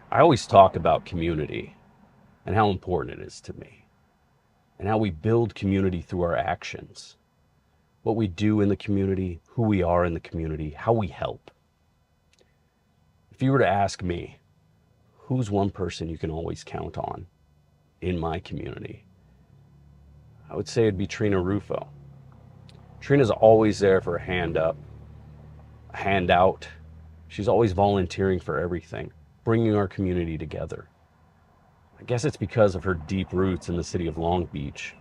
I always talk about community and how important it is to me, and how we build community through our actions, what we do in the community, who we are in the community, how we help. If you were to ask me, who's one person you can always count on in my community, I would say it'd be Trina Rufo. Trina's always there for a hand up, a hand out. She's always volunteering for everything, bringing our community together. I guess it's because of her deep roots in the city of Long Beach.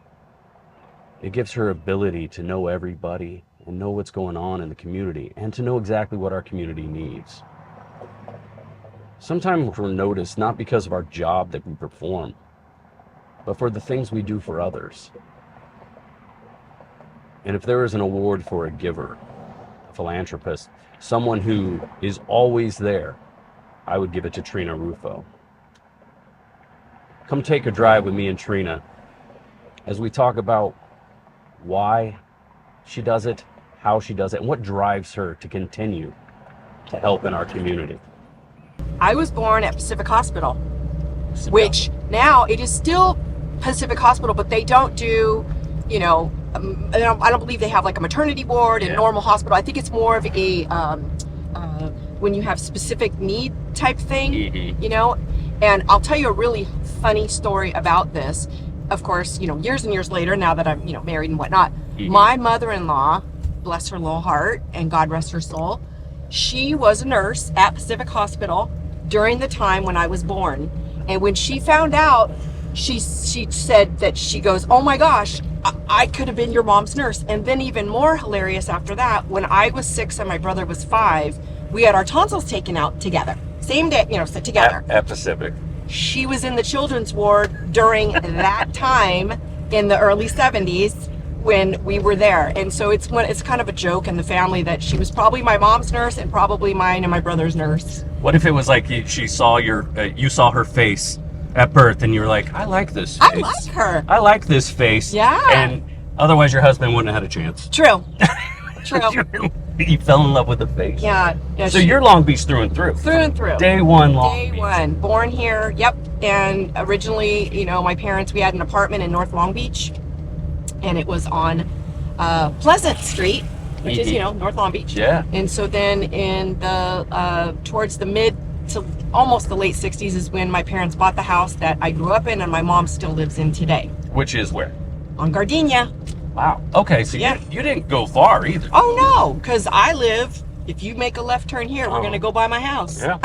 It gives her ability to know everybody and know what's going on in the community and to know exactly what our community needs. Sometimes we're noticed not because of our job that we perform, but for the things we do for others. And if there is an award for a giver, a philanthropist, someone who is always there, I would give it to Trina Rufo. Come take a drive with me and Trina as we talk about why she does it, how she does it, and what drives her to continue to help in our community. I was born at Pacific Hospital, which now it is still Pacific Hospital, but they don't do, I don't believe they have like a maternity ward and normal hospital. I think it's more of a, when you have specific need type thing, and I'll tell you a really funny story about this. Of course, years and years later, now that I'm, married and whatnot, my mother-in-law, bless her little heart and God rest her soul, she was a nurse at Pacific Hospital during the time when I was born. And when she found out, she said that she goes, oh my gosh, I could have been your mom's nurse. And then even more hilarious after that, when I was 6 and my brother was 5, we had our tonsils taken out together. Same day, together. At Pacific. She was in the children's ward during that time in the early 70s when we were there. And so it's kind of a joke in the family that she was probably my mom's nurse and probably mine and my brother's nurse. What if it was like you saw her face at birth and you were like, I like this face. I like her. I like this face. Yeah. And otherwise your husband wouldn't have had a chance. True. You fell in love with the face. Yeah. So you're Long Beach through and through. Through and through. Day one Long Beach. Day one. Born here. Yep. And originally, my parents, we had an apartment in North Long Beach, and it was on Pleasant Street, which is, North Long Beach. Yeah. And so then in the, towards the mid to almost the late 60s is when my parents bought the house that I grew up in and my mom still lives in today. Which is where? On Gardenia. Wow. Okay, so you didn't go far either. Oh no, because I live, if you make a left turn here, we're going to go by my house. Yeah.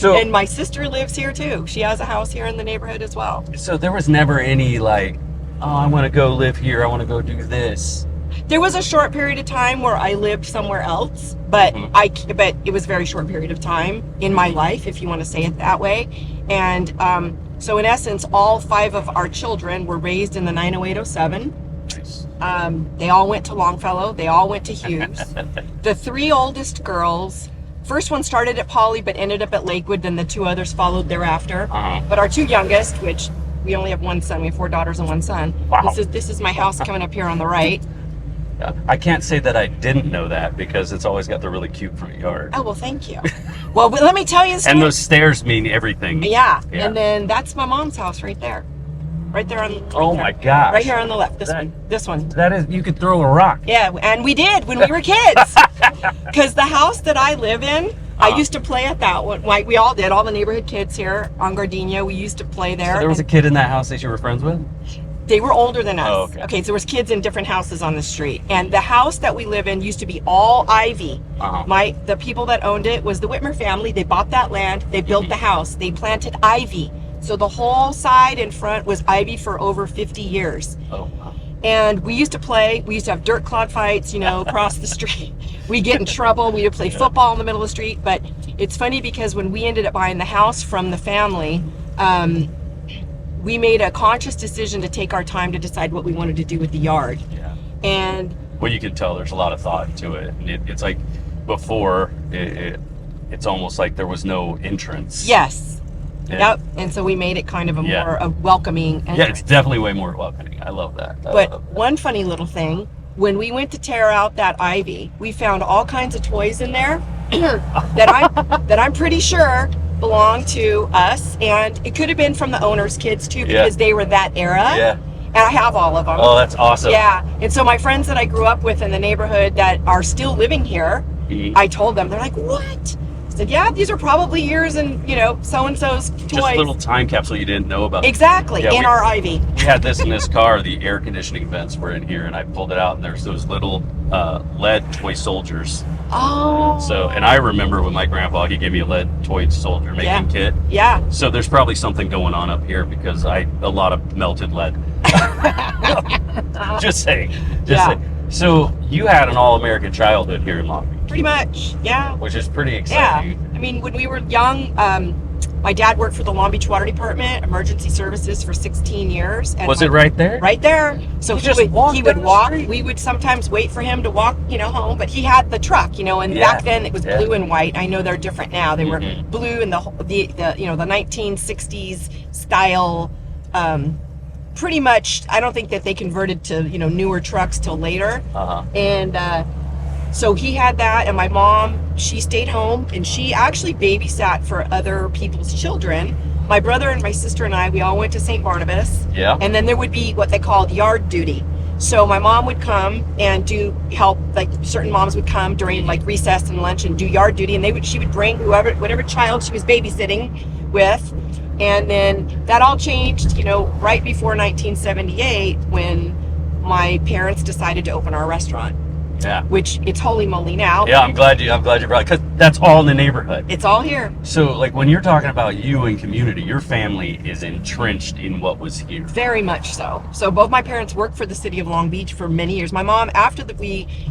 And my sister lives here too. She has a house here in the neighborhood as well. So there was never any like, oh, I want to go live here, I want to go do this. There was a short period of time where I lived somewhere else, but but it was a very short period of time in my life, if you want to say it that way. And so in essence, all 5 of our children were raised in the 90807. Nice. They all went to Longfellow. They all went to Hughes. The 3 oldest girls, first one started at Poly but ended up at Lakewood, then the 2 others followed thereafter. But our 2 youngest, which we only have 1 son, we have 4 daughters and 1 son. Wow. This is my house coming up here on the right. I can't say that I didn't know that because it's always got the really cute front yard. Oh, well, thank you. Well, let me tell you a story. And those stairs mean everything. Yeah. And then that's my mom's house right there. Right there on Oh my gosh. Right here on the left. This one. That is, you could throw a rock. Yeah, and we did when we were kids. Because the house that I live in, I used to play at that one. Like we all did, all the neighborhood kids here on Gardenia, we used to play there. So there was a kid in that house that you were friends with? They were older than us. Oh, okay. So there was kids in different houses on the street. And the house that we live in used to be all ivy. The people that owned it was the Whitmer family. They bought that land. They built the house. They planted ivy. So the whole side and front was ivy for over 50 years. Oh, wow. And we used to play. We used to have dirt clod fights, across the street. We get in trouble. We would play football in the middle of the street. But it's funny because when we ended up buying the house from the family, we made a conscious decision to take our time to decide what we wanted to do with the yard. Yeah. And well, you can tell there's a lot of thought to it. It's like before, it's almost like there was no entrance. Yes. Yep. And so we made it kind of a more welcoming entrance. Yeah, it's definitely way more welcoming. I love that. But one funny little thing, when we went to tear out that ivy, we found all kinds of toys in there that I'm pretty sure belonged to us, and it could have been from the owner's kids too, because they were that era. Yeah. And I have all of them. Oh, that's awesome. Yeah. And so my friends that I grew up with in the neighborhood that are still living here, I told them, they're like, what? I said, yeah, these are probably yours and, you know, so-and-so's toys. Just a little time capsule you didn't know about. Exactly, yeah, in our Ivy. We had this in this car, the air conditioning vents were in here, and I pulled it out, and there's those little lead toy soldiers. Oh. So, and I remember when my grandpa, he gave me a lead toy soldier making kit. Yeah. So there's probably something going on up here because a lot of melted lead. Just saying. Saying. So you had an all-American childhood here in Long Beach. Pretty much, yeah. Which is pretty exciting. Yeah. I mean, when we were young, my dad worked for the Long Beach Water Department, emergency services for 16 years. And was it right there? Right there. So he would walk. We would sometimes wait for him to walk, you know, home. But he had the truck, you know, and back then it was blue and white. I know they're different now. They were blue and the you know, the 1960s style. Pretty much, I don't think that they converted to, you know, newer trucks till later. And so he had that, and my mom, she stayed home, and she actually babysat for other people's children. My brother and my sister and I, we all went to St. Barnabas. Yeah. And then there would be what they called yard duty. So my mom would come and help, like certain moms would come during like recess and lunch and do yard duty, and she would bring whatever child she was babysitting with. And then that all changed, you know, right before 1978 when my parents decided to open our restaurant. Yeah. Which it's holy moly now. Yeah, I'm glad you brought it, because that's all in the neighborhood. It's all here. So like when you're talking about you and community, your family is entrenched in what was here. Very much so. So both my parents worked for the city of Long Beach for many years. My mom, after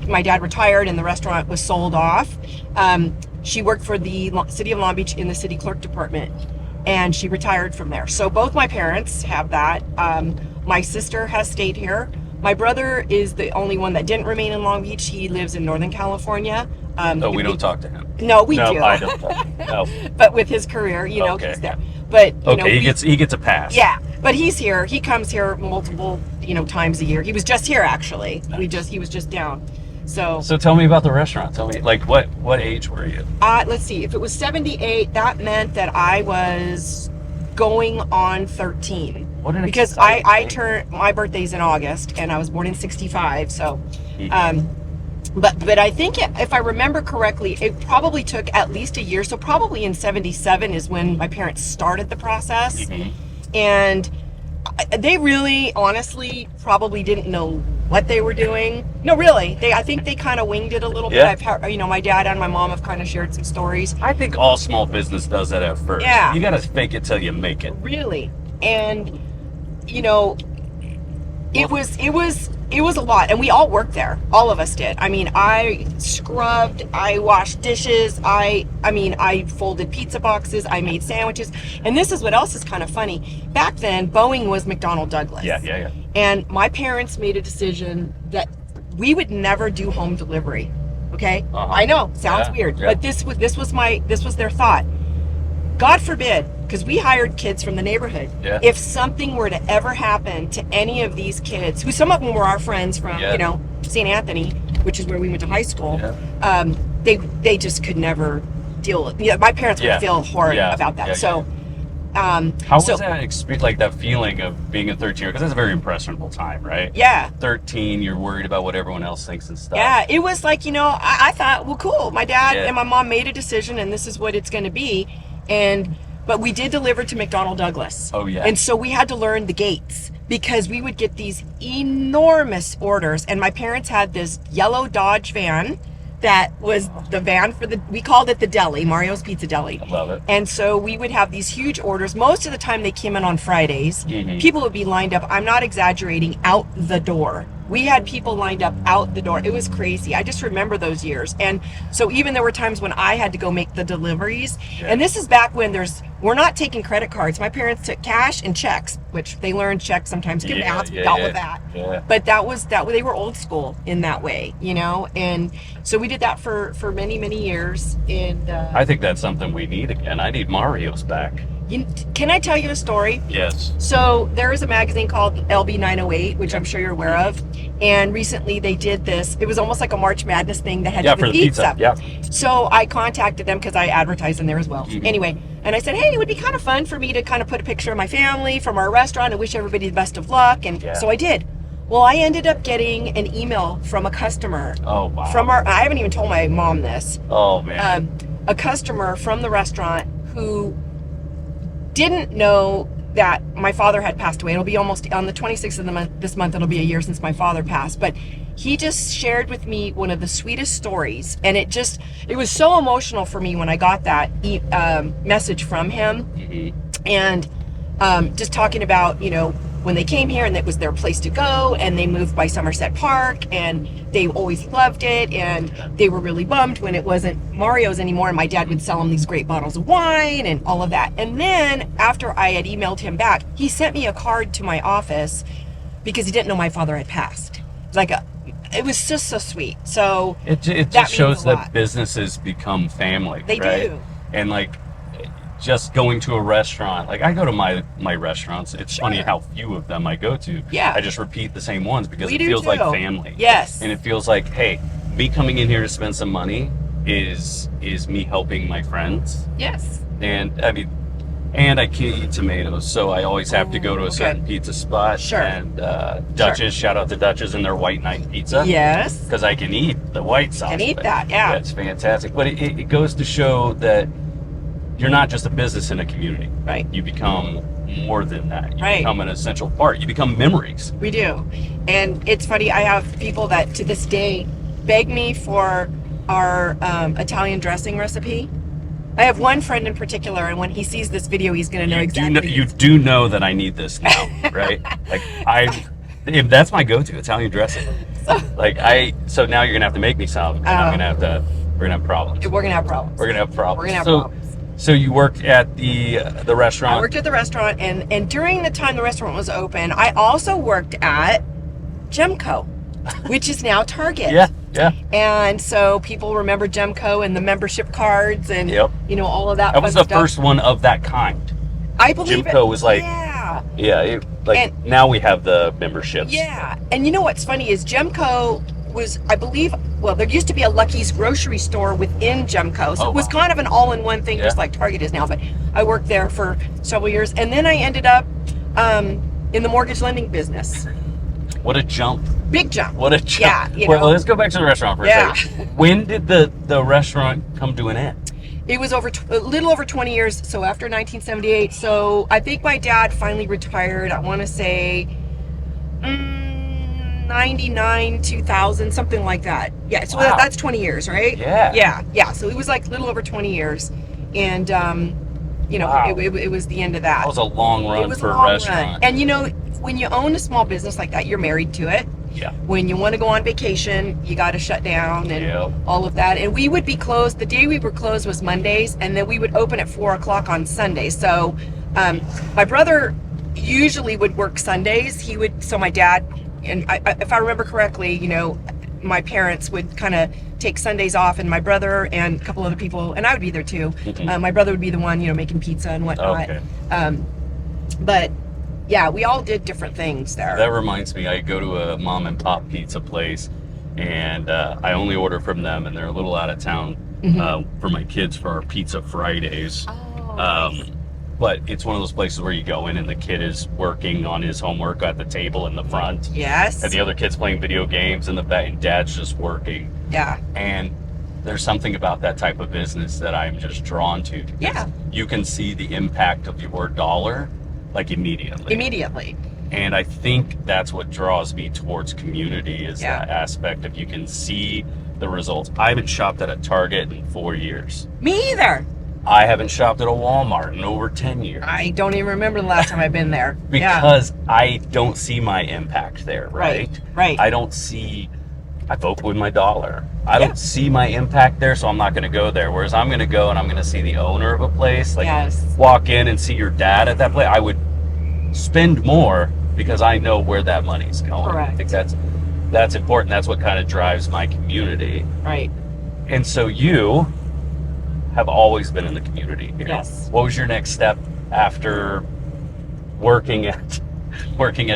my dad retired and the restaurant was sold off, she worked for the city of Long Beach in the city clerk department. And she retired from there. So both my parents have that. My sister has stayed here. My brother is the only one that didn't remain in Long Beach. He lives in Northern California. No, we don't talk to him. No, we do. I don't talk to him. No. But with his career, you know, he's there. But you know, he gets a pass. Yeah, but he's here. He comes here multiple, you know, times a year. He was just here actually. Nice. He was just down. So tell me about the restaurant. Tell me, like, what age were you? Let's see. If it was 78, that meant that I was going on 13. What an because I turned, my birthday's in August, and I was born in 65. So, but I think if I remember correctly, it probably took at least a year. So probably in 77 is when my parents started the process, and they really, honestly, probably didn't know what they were doing. No, really. I think they kind of winged it a little bit. I've heard, you know, my dad and my mom have kind of shared some stories. I think all small business does that at first. Yeah. You got to fake it till you make it. Really. And, you know, it was a lot, and we all worked there. All of us did. I mean, I scrubbed, I washed dishes, I folded pizza boxes, I made sandwiches. And this is what else is kind of funny. Back then, Boeing was McDonnell Douglas. Yeah. And my parents made a decision that we would never do home delivery. Okay? I know, sounds weird, but this was their thought. God forbid, because we hired kids from the neighborhood. Yeah. If something were to ever happen to any of these kids, who some of them were our friends from, you know, St. Anthony, which is where we went to high school, they just could never deal with. My parents would feel horrid about that. How was that experience, like that feeling of being a 13-year-old? Because that's a very impressionable time, right? Yeah. 13, you're worried about what everyone else thinks and stuff. Yeah, it was like, you know, I thought, well, cool. My dad and my mom made a decision, and this is what it's going to be. But we did deliver to McDonnell Douglas. Oh, yeah. And so we had to learn the gates, because we would get these enormous orders. And my parents had this yellow Dodge van that was the van for we called it the Deli, Mario's Pizza Deli. I love it. And so we would have these huge orders. Most of the time they came in on Fridays. People would be lined up, I'm not exaggerating, out the door. We had people lined up out the door. It was crazy. I just remember those years. And so even there were times when I had to go make the deliveries. And this is back when we're not taking credit cards. My parents took cash and checks, which they learned checks sometimes get bounced, dealt with that. Yeah. But they were old school in that way, you know? And so we did that for many, many years. And I think that's something we need again. I need Mario's back. Can I tell you a story? Yes. So there is a magazine called LB 908, which I'm sure you're aware of. And recently they did this. It was almost like a March Madness thing that had to do for with the pizza. Yeah. So I contacted them because I advertised in there as well. Anyway, and I said, hey, it would be kind of fun for me to kind of put a picture of my family from our restaurant and wish everybody the best of luck. And so I did. Well, I ended up getting an email from a customer. Oh, wow. I haven't even told my mom this. Oh, man. A customer from the restaurant who didn't know that my father had passed away. It'll be almost on the 26th of the month. This month, it'll be a year since my father passed. But he just shared with me one of the sweetest stories, and it was so emotional for me when I got that message from him, and just talking about, you know, when they came here and it was their place to go, and they moved by Somerset Park, and they always loved it, and they were really bummed when it wasn't Mario's anymore, and my dad would sell them these great bottles of wine and all of that. And then after I had emailed him back, he sent me a card to my office because he didn't know my father had passed. It was just so sweet. So it just shows that businesses become family. They do. And like, just going to a restaurant, like I go to my restaurants, it's funny how few of them I go to. Yeah. I just repeat the same ones because We it do feels too. like family. Yes. And it feels like, hey, me coming in here to spend some money is me helping my friends. Yes. And I mean, and I can't eat tomatoes, so I always have to go to a certain pizza spot. Sure. And Dutch's, shout out to Dutch's and their white knight pizza. Yes. Because I can eat the white sauce. Can eat that, yeah. That's fantastic. But it goes to show that you're not just a business in a community. Right. You become more than that. You Right. become an essential part. You become memories. We do. And it's funny, I have people that to this day beg me for our Italian dressing recipe. I have one friend in particular, and when he sees this video, he's going to know exactly. You do know that I need this now, right? Like if that's my go-to, Italian dressing. So now you're going to have to make me some, and we're going to have problems. We're going to have problems. We're going to have problems. We're going to have problems. So you worked at the restaurant? I worked at the restaurant, and during the time the restaurant was open, I also worked at Gemco, which is now Target. Yeah. And so people remember Gemco and the membership cards and you know, all of that. That was the first one of that kind. I believe Gemco was like, now we have the memberships. Yeah, and you know what's funny is Gemco was, I believe, well, there used to be a Lucky's grocery store within Gemco, so it was kind of an all-in-one thing, just like Target is now. But I worked there for several years, and then I ended up in the mortgage lending business. What a jump! Big jump. What a jump! Yeah. Well, let's go back to the restaurant for a second. When did the restaurant come to an end? It was a little over 20 years, so after 1978. So I think my dad finally retired, I want to say 99, 2000, something like that. Yeah, so that's 20 years, right? Yeah. So it was like a little over 20 years. And, you know, it was the end of that. That was a long run for a restaurant. And, you know, when you own a small business like that, you're married to it. Yeah. When you want to go on vacation, you got to shut down and all of that. And we would be closed. The day we were closed was Mondays, and then we would open at 4 o'clock on Sundays. So my brother usually would work Sundays. So my dad, and if I remember correctly, you know, my parents would kind of take Sundays off, and my brother and a couple other people, and I would be there too. My brother would be the one, you know, making pizza and whatnot. But yeah, we all did different things there. That reminds me, I go to a mom and pop pizza place, and I only order from them, and they're a little out of town for my kids for our Pizza Fridays. But it's one of those places where you go in and the kid is working on his homework at the table in the front. Yes. And the other kid's playing video games in the back, and dad's just working. Yeah. And there's something about that type of business that I'm just drawn to. Yeah. You can see the impact of your dollar, like immediately. And I think that's what draws me towards community is that aspect of you can see the results. I haven't shopped at a Target in 4 years. Me either. I haven't shopped at a Walmart in over 10 years. I don't even remember the last time I've been there. Because I don't see my impact there, right? Right. I vote with my dollar. I don't see my impact there, so I'm not going to go there. Whereas I'm going to go and I'm going to see the owner of a place, like walk in and see your dad at that place. I would spend more because I know where that money's going. Correct. I think that's important. That's what kind of drives my community. Right. And so you have always been in the community here. Yes. What was your next step after working at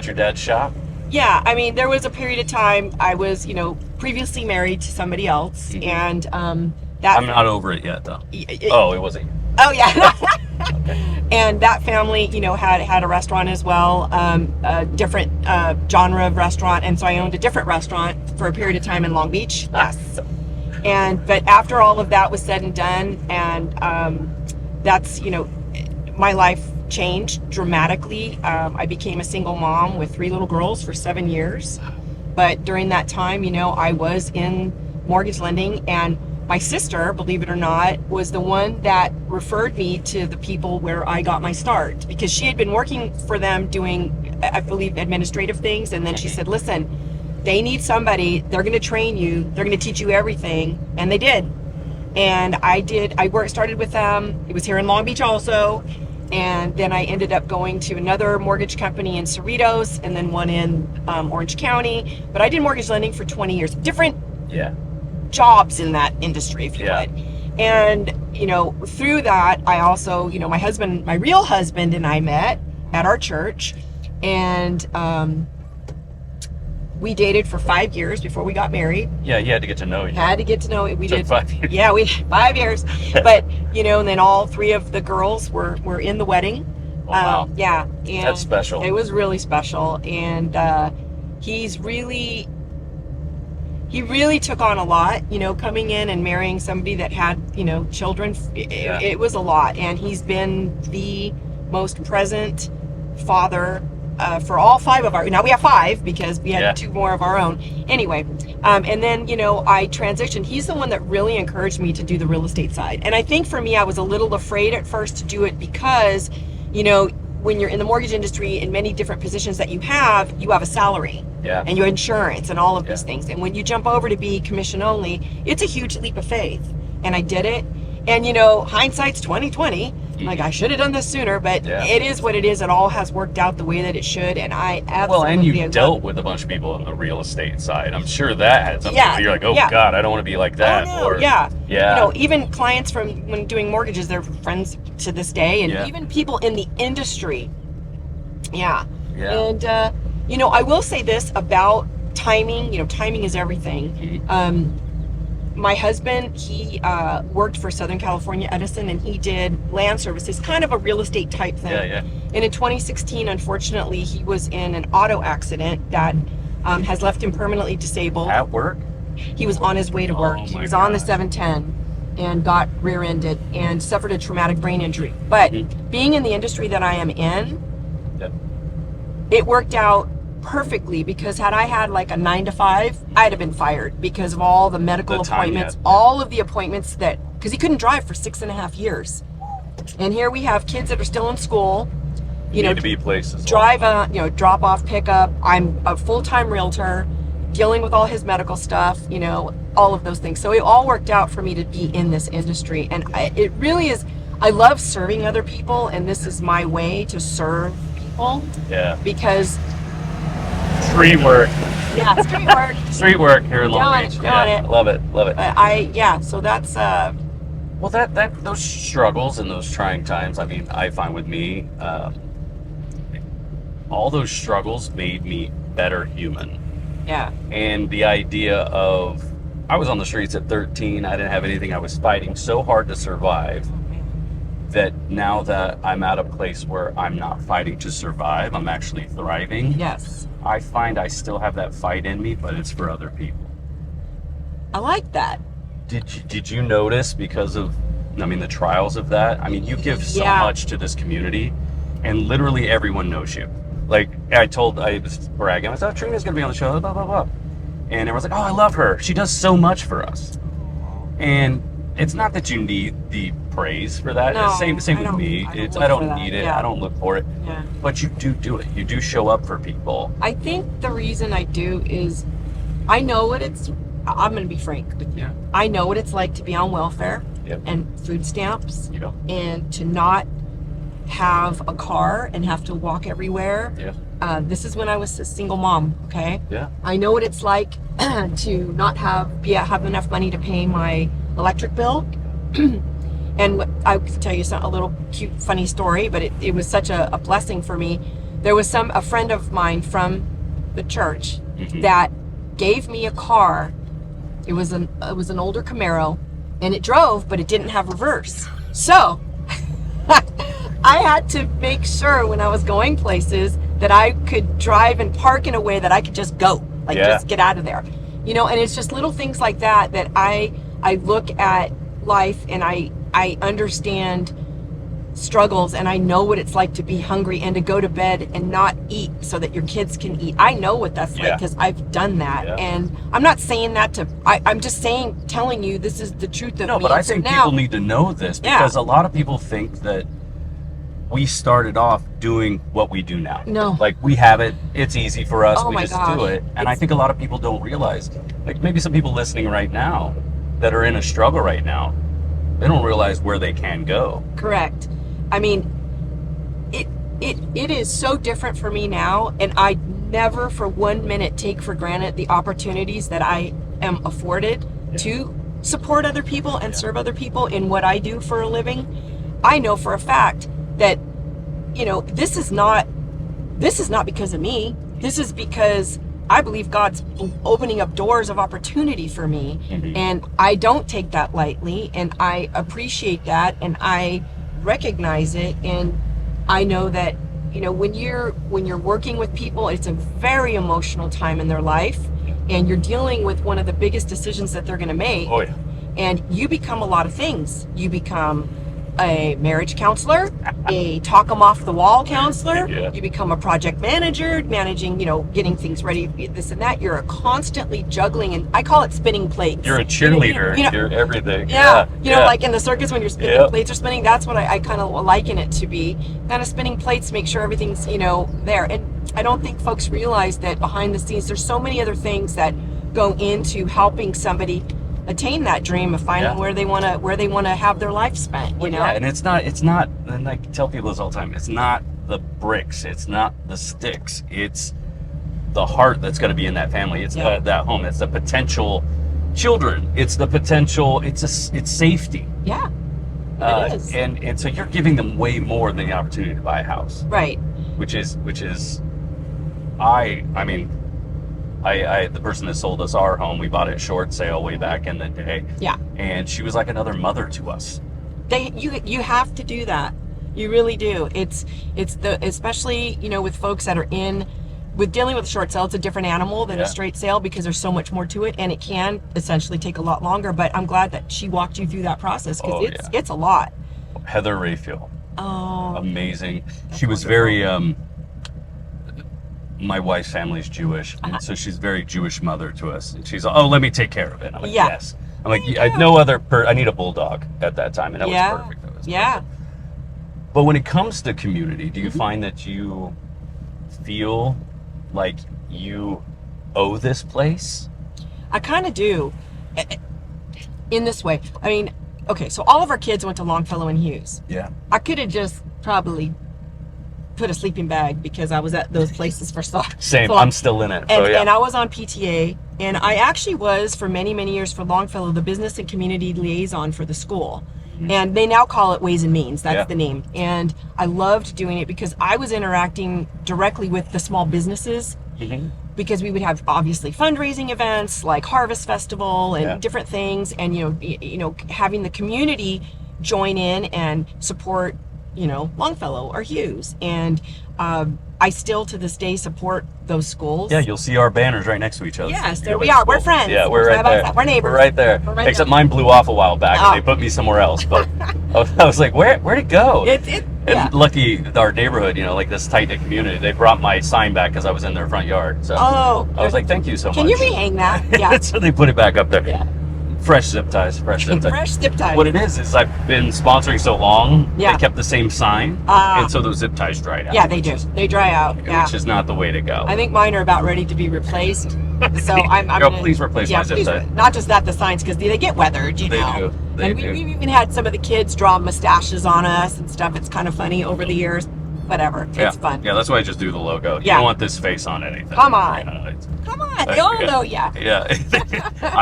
your dad's shop? Yeah, I mean, there was a period of time I was, previously married to somebody else, and that. I'm not over it yet, though. Oh, it wasn't. Oh yeah. Okay. And that family, had a restaurant as well, a different genre of restaurant, and so I owned a different restaurant for a period of time in Long Beach. Yes. But after all of that was said and done, and that's, my life changed dramatically. I became a single mom with 3 little girls for 7 years. But during that time, I was in mortgage lending, and my sister, believe it or not, was the one that referred me to the people where I got my start, because she had been working for them doing, I believe, administrative things. And then she said, listen, they need somebody, they're going to train you, they're going to teach you everything. And they did. And I started with them. It was here in Long Beach also. And then I ended up going to another mortgage company in Cerritos, and then one in Orange County. But I did mortgage lending for 20 years. Different jobs in that industry, if you would. And, through that, I also, my real husband and I met at our church. And we dated for 5 years before we got married. Yeah, you had to get to know you. Had to get to know it. We did 5 years. Yeah, 5 years. But and then all 3 of the girls were in the wedding. Oh, wow. Yeah, and that's special. It was really special, and he really took on a lot. Coming in and marrying somebody that had children. It was a lot, and he's been the most present father for all 5 of our. Now we have 5 because we had 2 more of our own. Anyway, and then I transitioned. He's the one that really encouraged me to do the real estate side. And I think for me, I was a little afraid at first to do it because, when you're in the mortgage industry, in many different positions that you have a salary. Yeah. And your insurance and all of these things. And when you jump over to be commission only, it's a huge leap of faith. And I did it. And hindsight's 2020. Like, I should have done this sooner, but it is what it is. It all has worked out the way that it should, and I absolutely. Well, and you dealt with a bunch of people on the real estate side. I'm sure that had something. You're like, God, I don't want to be like that. Oh, no, even clients from when doing mortgages, they're friends to this day, and even people in the industry. Yeah. And I will say this about timing. Timing is everything. My husband, he worked for Southern California Edison, and he did land services, kind of a real estate type thing. And in 2016, unfortunately, he was in an auto accident that has left him permanently disabled. At work? He was on his way to work. He was on the 710 and got rear-ended and suffered a traumatic brain injury. But being in the industry that I am in, it worked out perfectly, because had I had like a 9 to 5, I'd have been fired because of all the medical appointments, all of the appointments because he couldn't drive for 6.5 years. And here we have kids that are still in school, you need to be places. Drive drop off, pick up. I'm a full-time realtor dealing with all his medical stuff, all of those things. So it all worked out for me to be in this industry. And it really is, I love serving other people, and this is my way to serve people. Yeah. Because street work. Yeah, street work. Street work here in Long Beach. Doing it. Love it. So that's well, that those struggles and those trying times, I mean, I find with me, all those struggles made me better human. Yeah. And the idea of, I was on the streets at 13, I didn't have anything, I was fighting so hard to survive, that now that I'm at a place where I'm not fighting to survive, I'm actually thriving. Yes. I find I still have that fight in me, but it's for other people. I like that. Did you notice, because of, the trials of that? I mean, you give so much to this community, and literally everyone knows you. Like, I was bragging, I said, Trina's gonna be on the show, blah, blah, blah. And everyone's like, oh, I love her. She does so much for us. And it's not that you need the praise for that. No, same with me. I don't need it. Yeah. I don't look for it. Yeah. But you do it. You do show up for people. I think the reason I do is I know what I'm going to be frank with you. Yeah. I know what it's like to be on welfare and food stamps and to not have a car and have to walk everywhere. Yeah. This is when I was a single mom, okay? Yeah. I know what it's like to not have enough money to pay my electric bill. And I can tell you a little cute, funny story, but it was such a blessing for me. There was a friend of mine from the church that gave me a car. It was an older Camaro, and it drove, but it didn't have reverse. So I had to make sure when I was going places that I could drive and park in a way that I could just go, like just get out of there. You know, and it's just little things like that that I look at life, and I understand struggles, and I know what it's like to be hungry and to go to bed and not eat so that your kids can eat. I know what that's like because I've done that. And I'm not saying that I'm just telling you this is the truth of me. No, but I think people need to know this, because a lot of people think that we started off doing what we do now. No. Like, we have it, it's easy for us, Oh we my just gosh. do it. And I think a lot of people don't realize, like maybe some people listening right now that are in a struggle right now, they don't realize where they can go. Correct. I mean, it is so different for me now, and I never for 1 minute take for granted the opportunities that I am afforded to support other people and serve other people in what I do for a living. I know for a fact that, you know, this is not because of me. This is because I believe God's opening up doors of opportunity for me. And I don't take that lightly, and I appreciate that, and I recognize it. And I know that, you know, when you're working with people, it's a very emotional time in their life, and you're dealing with one of the biggest decisions that they're going to make. Oh yeah. And you become a lot of things. You become a marriage counselor, a talk 'em off the wall counselor. You become a project manager, managing, you know, getting things ready, this and that. You're constantly juggling, and I call it spinning plates. You're a cheerleader. You know, You're everything. You know, like in the circus when you're spinning plates are spinning, that's what I kind of liken it to be. Kind of spinning plates, make sure everything's, you know, there. And I don't think folks realize that behind the scenes, there's so many other things that go into helping somebody attain that dream of finding where they want to have their life spent, you know. And it's not, and I tell people this all the time, it's not the bricks, it's not the sticks, it's the heart that's going to be in that family. It's that home, it's the potential children, it's the potential, it's safety. It is. And so you're giving them way more than the opportunity to buy a house, right? Which is I mean, the person that sold us our home, we bought it short sale way back in the day. And she was like another mother to us. You have to do that. You really do. It's especially, you know, with folks that are with dealing with a short sale, it's a different animal than a straight sale, because there's so much more to it, and it can essentially take a lot longer. But I'm glad that she walked you through that process, because it's a lot. Heather Rayfield. Oh. Amazing. She was very my wife's family's Jewish, and so she's a very Jewish mother to us. And she's like, oh, let me take care of it. I'm like, yes. I'm like, I need a bulldog at that time, and that was perfect. That was perfect. But when it comes to community, do you find that you feel like you owe this place? I kind of do, in this way. I mean, okay, so all of our kids went to Longfellow and Hughes. I could have just probably put a sleeping bag, because I was at those places for so Same, long. I'm still in it. And I was on PTA, and I actually was for many, many years for Longfellow, the business and community liaison for the school. And they now call it Ways and Means. That's the name. And I loved doing it, because I was interacting directly with the small businesses, because we would have obviously fundraising events like Harvest Festival and different things, and you know, having the community join in and support, you know, Longfellow or Hughes. And I still to this day support those schools. Yeah, you'll see our banners right next to each other. Yes, there we are. We're friends. Yeah, we're right there. We're neighbors. We're right there. Except mine blew off a while back, and they put me somewhere else. But I was like, where'd it go? And lucky our neighborhood, you know, like this tight-knit community, they brought my sign back because I was in their front yard. So I was like, thank you so much. Can you rehang that? Yeah. So they put it back up there. Fresh zip ties. Fresh zip ties. What it is I've been sponsoring so long, they kept the same sign, and so those zip ties dried out. Yeah, they do. They dry out. Which is not the way to go. I think mine are about ready to be replaced. So I'm please replace my zip tie. Not just that, the signs, because they get weathered, you know. They do. We've even had some of the kids draw mustaches on us and stuff. It's kind of funny over the years. Whatever. It's fun. Yeah, that's why I just do the logo. You don't want this face on anything. Come on. Come on. They all know ya. Yeah.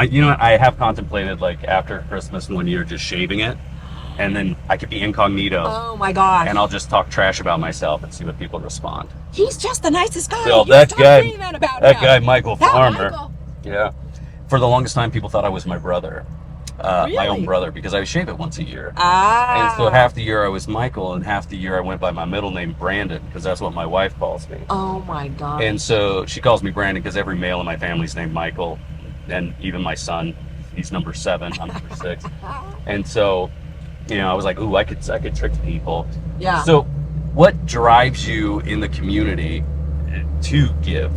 You know what? I have contemplated, like, after Christmas one year, just shaving it. and then I could be incognito. Oh my gosh. And I'll just talk trash about myself and see what people respond. He's just the nicest guy. So You that stop guy, saying that about that him. guy, Michael That Farmer. Michael. Yeah. For the longest time, people thought I was my brother. My own Really? brother, because I shave it once a year. Ah. And so half the year I was Michael, and half the year I went by my middle name, Brandon, because that's what my wife calls me. Oh my God. And so she calls me Brandon because every male in my family's named Michael, and even my son, he's number 7, I'm number 6. And so, you know, I was like, ooh, I could trick people. Yeah. So, what drives you in the community to give?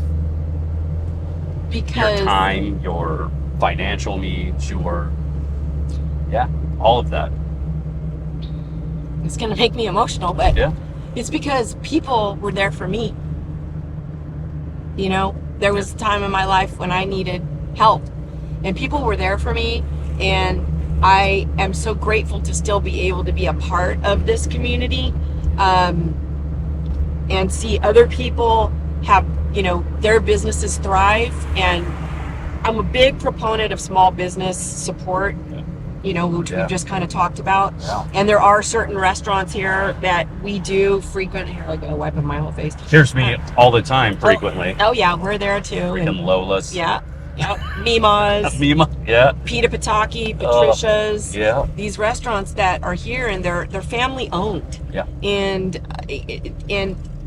Because Your time, your financial needs, all of that. it's gonna make me emotional, but Yeah. it's because people were there for me. You know, there was a time in my life when I needed help, and people were there for me, and I am so grateful to still be able to be a part of this community, and see other people have, you know, their businesses thrive. And I'm a big proponent of small business support, you know, which we've just kind of talked about. Yeah. And there are certain restaurants here that we do frequent. Here, I gotta wipe my whole face. Here's me all the time, frequently. Oh yeah, we're there too. Freaking Lola's. Yeah. Mima's, Mima. Yeah. Pita Pataki, Patricia's. Yeah. These restaurants that are here, and they're family owned. Yeah. And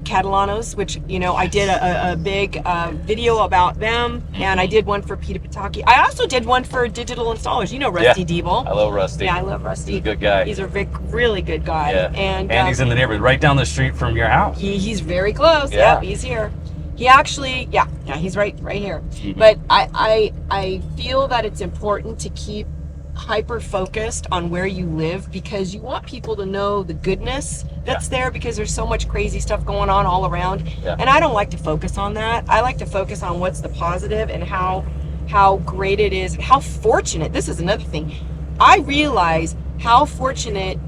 Catalano's, which, you know, I did a big video about them, and I did one for Pita Pataki. I also did one for digital installers. You know Rusty Diebel. I love Rusty. Yeah, I love Rusty. He's a good guy. He's a really good guy. Yeah. And he's in the neighborhood right down the street from your house. he's very close. Yeah. Yeah, he's here. He actually, yeah, he's right here. Mhm. But I feel that it's important to keep hyper focused on where you live, because you want people to know the goodness that's there, because there's so much crazy stuff going on all around. Yeah. And I don't like to focus on that. I like to focus on what's the positive and how great it is, how fortunate. This is another thing. I realize how fortunate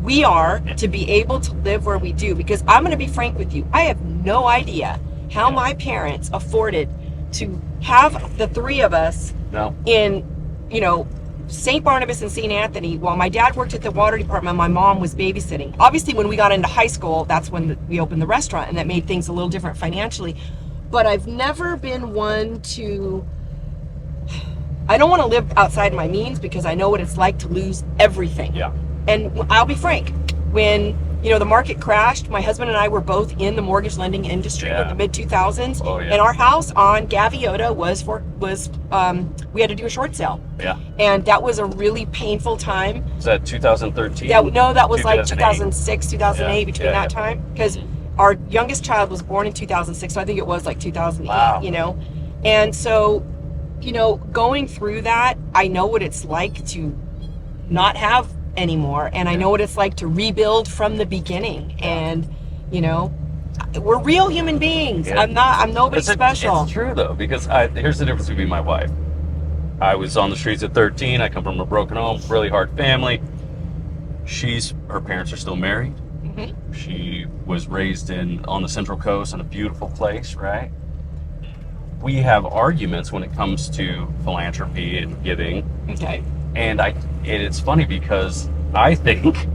we are to be able to live where we do, because I'm going to be frank with you. I have no idea how my parents afforded to have the 3 of us in, you know, St. Barnabas and St. Anthony. While my dad worked at the water department, my mom was babysitting. Obviously, when we got into high school, that's when we opened the restaurant, and that made things a little different financially. But I've never been one to, I don't want to live outside my means, because I know what it's like to lose everything. Yeah. And I'll be frank, when, you know, the market crashed, my husband and I were both in the mortgage lending industry in the mid 2000s. Oh, yeah. And our house on Gaviota was we had to do a short sale. Yeah. And that was a really painful time. Was that 2013? Yeah, no, that was like 2008. 2006, 2008, between that time. Because our youngest child was born in 2006, so I think it was like 2008, Wow. you know. And so, you know, going through that, I know what it's like to not have anymore, and I know what it's like to rebuild from the beginning. And, you know, we're real human beings. Yeah. I'm nobody special. It's true though, because here's the difference between my wife. I was on the streets at 13. I come from a broken home, really hard family. Her parents are still married. Mm-hmm. She was raised on the Central Coast in a beautiful place, right? We have arguments when it comes to philanthropy and giving. Okay. And it's funny, because I think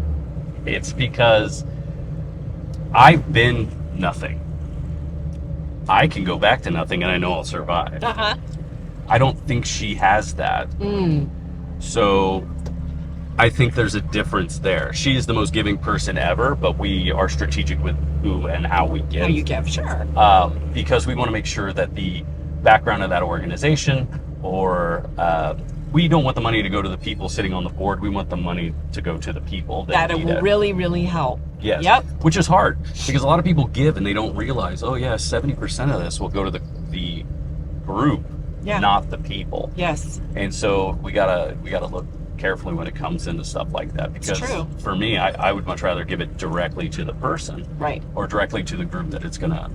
it's because I've been nothing. I can go back to nothing, and I know I'll survive. I don't think she has that. So I think there's a difference there. She is the most giving person ever, but we are strategic with who and how we give. How you give, sure. Because we want to make sure that the background of that organization, or we don't want the money to go to the people sitting on the board. We want the money to go to the people that it will really, really help. Yes. Yep. Which is hard, because a lot of people give and they don't realize, 70% of this will go to the group, not the people. Yes. And so we gotta look carefully when it comes into stuff like that, because for me, I would much rather give it directly to the person, right, or directly to the group that it's gonna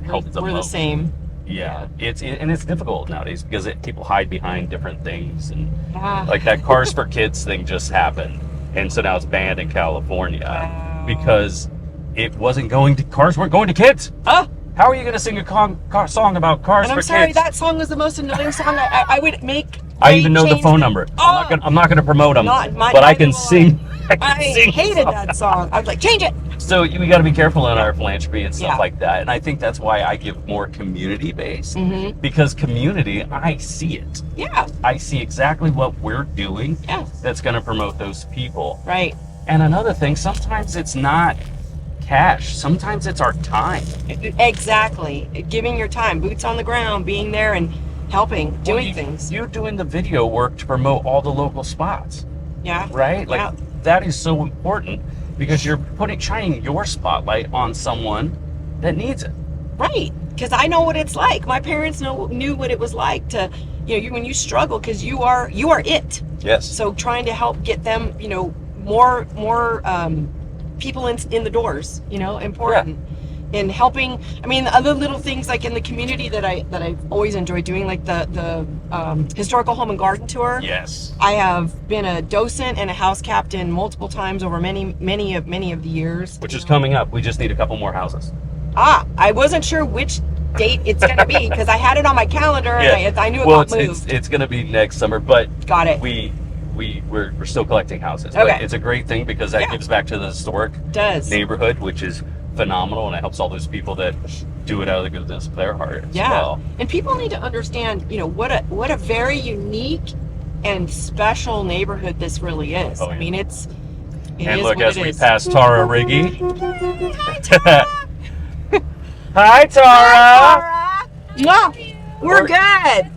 help the most. We're the same. Yeah, it's difficult nowadays, because people hide behind different things, and like that Cars for Kids thing just happened, and so now it's banned in California because it wasn't cars weren't going to kids. How are you going to sing a song about cars for kids? And I'm sorry, that song was the most annoying song I would make I even know the phone number. I'm not gonna promote them, but I can sing. I hated that song. I was like, change it. So we got to be careful in our philanthropy and stuff like that. And I think that's why I give more community-based, because community, I see it. Yeah. I see exactly what we're doing that's going to promote those people. Right. And another thing, sometimes it's not cash. Sometimes it's our time. Exactly. Giving your time, boots on the ground, being there and helping, doing things. You're doing the video work to promote all the local spots. Yeah. Right? Like that is so important, because you're shining your spotlight on someone that needs it. Right. Because I know what it's like. My parents knew what it was like to, when you struggle, because you are it. Yes. So trying to help get them, more people in the doors, important. And helping, the other little things like in the community that I've always enjoyed doing, like the historical home and garden tour. Yes. I have been a docent and a house captain multiple times over many of the years. Which is coming up. We just need a couple more houses. I wasn't sure which date it's going to be, because I had it on my calendar and I knew it got moved. It's going to be next summer, but got it. We're still collecting houses. Okay. But it's a great thing, because that gives back to the historic neighborhood, which is phenomenal, and it helps all those people that do it out of the goodness of their heart as well. And people need to understand, what a very unique and special neighborhood this really is. Oh, yeah. And look, as we pass Tara Riggy. Hi, Tara. Hi, Tara. Mwah. We're good.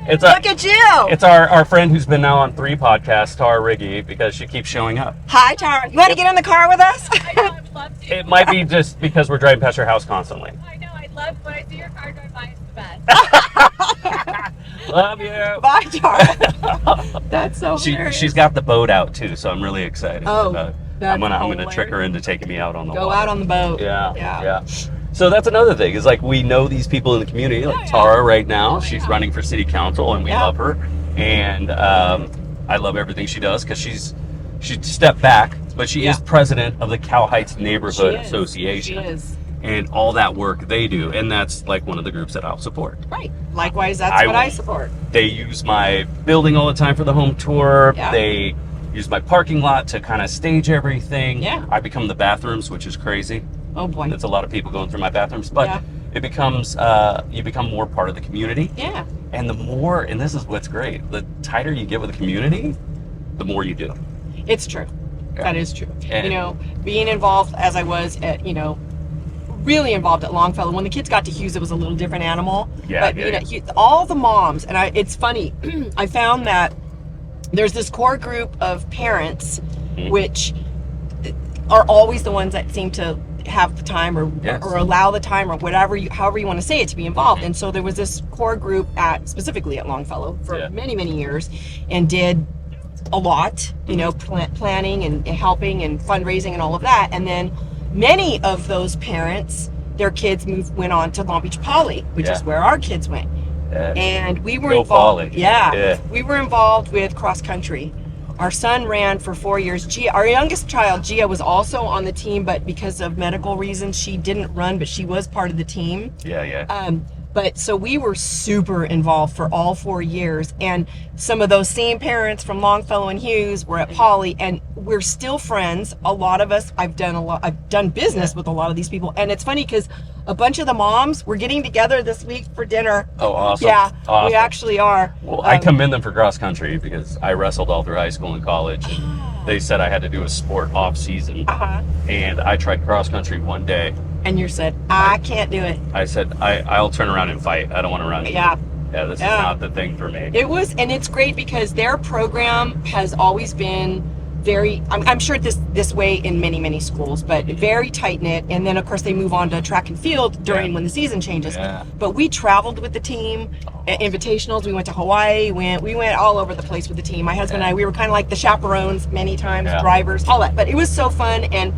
Look at you. It's our friend who's been now on 3 podcasts, Tara Riggy, because she keeps showing up. Hi, Tara. You want to get in the car with us? I know, I would love to. It might be just because we're driving past your house constantly. I know, I love when I see your car drive by, it's the best. Love you. Bye, Tara. That's so hilarious. She's got the boat out too, so I'm really excited. Oh, I'm gonna trick her into taking me out on the water. Go out on the boat. Yeah. So that's another thing, is like we know these people in the community, like Tara right now. She's running for city council, and we love her. And I love everything she does, because she stepped back, but she is president of the Cal Heights Neighborhood Association. She is. And all that work they do, and that's like one of the groups that I'll support. Right. Likewise, that's what I support. They use my building all the time for the home tour. Yeah. They use my parking lot to kind of stage everything. Yeah. I become the bathrooms, which is crazy. Oh boy. There's a lot of people going through my bathrooms, but it becomes you become more part of the community. Yeah. And the more, and this is what's great, the tighter you get with the community, the more you do. It's true. Yeah. That is true. And, being involved as I was at, really involved at Longfellow. When the kids got to Hughes, it was a little different animal. Yeah. But all the moms, and it's funny, I found that there's this core group of parents, which are always the ones that seem to have the time or allow the time or however you want to say it, to be involved. And so there was this core group specifically at Longfellow for many years, and did a lot, planning and helping and fundraising and all of that. And then many of those parents, their kids went on to Long Beach Poly, which is where our kids went. And we were involved. We were involved with cross country. Our son ran for 4 years. Our youngest child, Gia, was also on the team, but because of medical reasons, she didn't run, but she was part of the team. But so we were super involved for all 4 years, and some of those same parents from Longfellow and Hughes were at Poly, and we're still friends. A lot of us, I've done business with a lot of these people, and it's funny because a bunch of the moms were getting together this week for dinner. Oh, awesome! Yeah, awesome. We actually are. Well, I commend them for cross country, because I wrestled all through high school and college. And they said I had to do a sport off season, and I tried cross country one day. And you said, I can't do it. I said, I'll turn around and fight. I don't want to run. Yeah, this is not the thing for me. It was, and it's great because their program has always been very, I'm sure this way in many schools, but very tight-knit. And then, of course, they move on to track and field during when the season changes. Yeah. But we traveled with the team, invitationals. We went to Hawaii. We went all over the place with the team. My husband and I, we were kind of like the chaperones many times, drivers, all that. But it was so fun. And,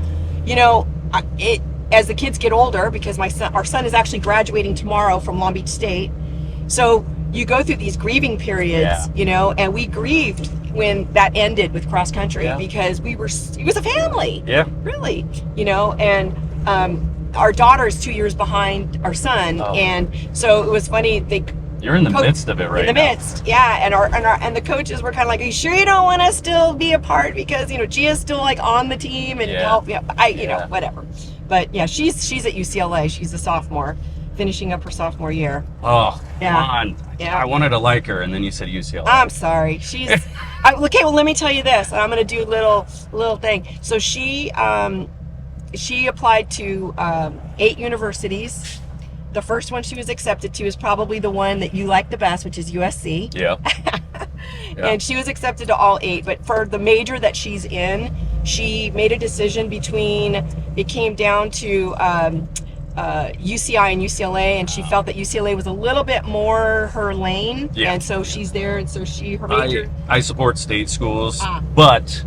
as the kids get older, because our son is actually graduating tomorrow from Long Beach State, so you go through these grieving periods, and we grieved when that ended with cross country because it was a family, really, and our daughter's 2 years behind our son, and so it was funny. You're in the midst of it right now. In the midst, yeah. And the coaches were kind of like, "Are you sure you don't want to still be a part? Because Gia's still like on the team and help. Whatever." But yeah, she's at UCLA. She's a sophomore, finishing up her sophomore year. Oh, yeah. Come on! Yeah. I wanted to like her, and then you said UCLA. I'm sorry. She's okay. Well, let me tell you this. I'm gonna do a little thing. So she applied to 8 universities. The first one she was accepted to is probably the one that you like the best, which is USC. Yeah. And she was accepted to all 8, but for the major that she's in, she made a decision it came down to UCI and UCLA, and she felt that UCLA was a little bit more her lane. Yeah. And so she's there, and so her major. I support state schools, but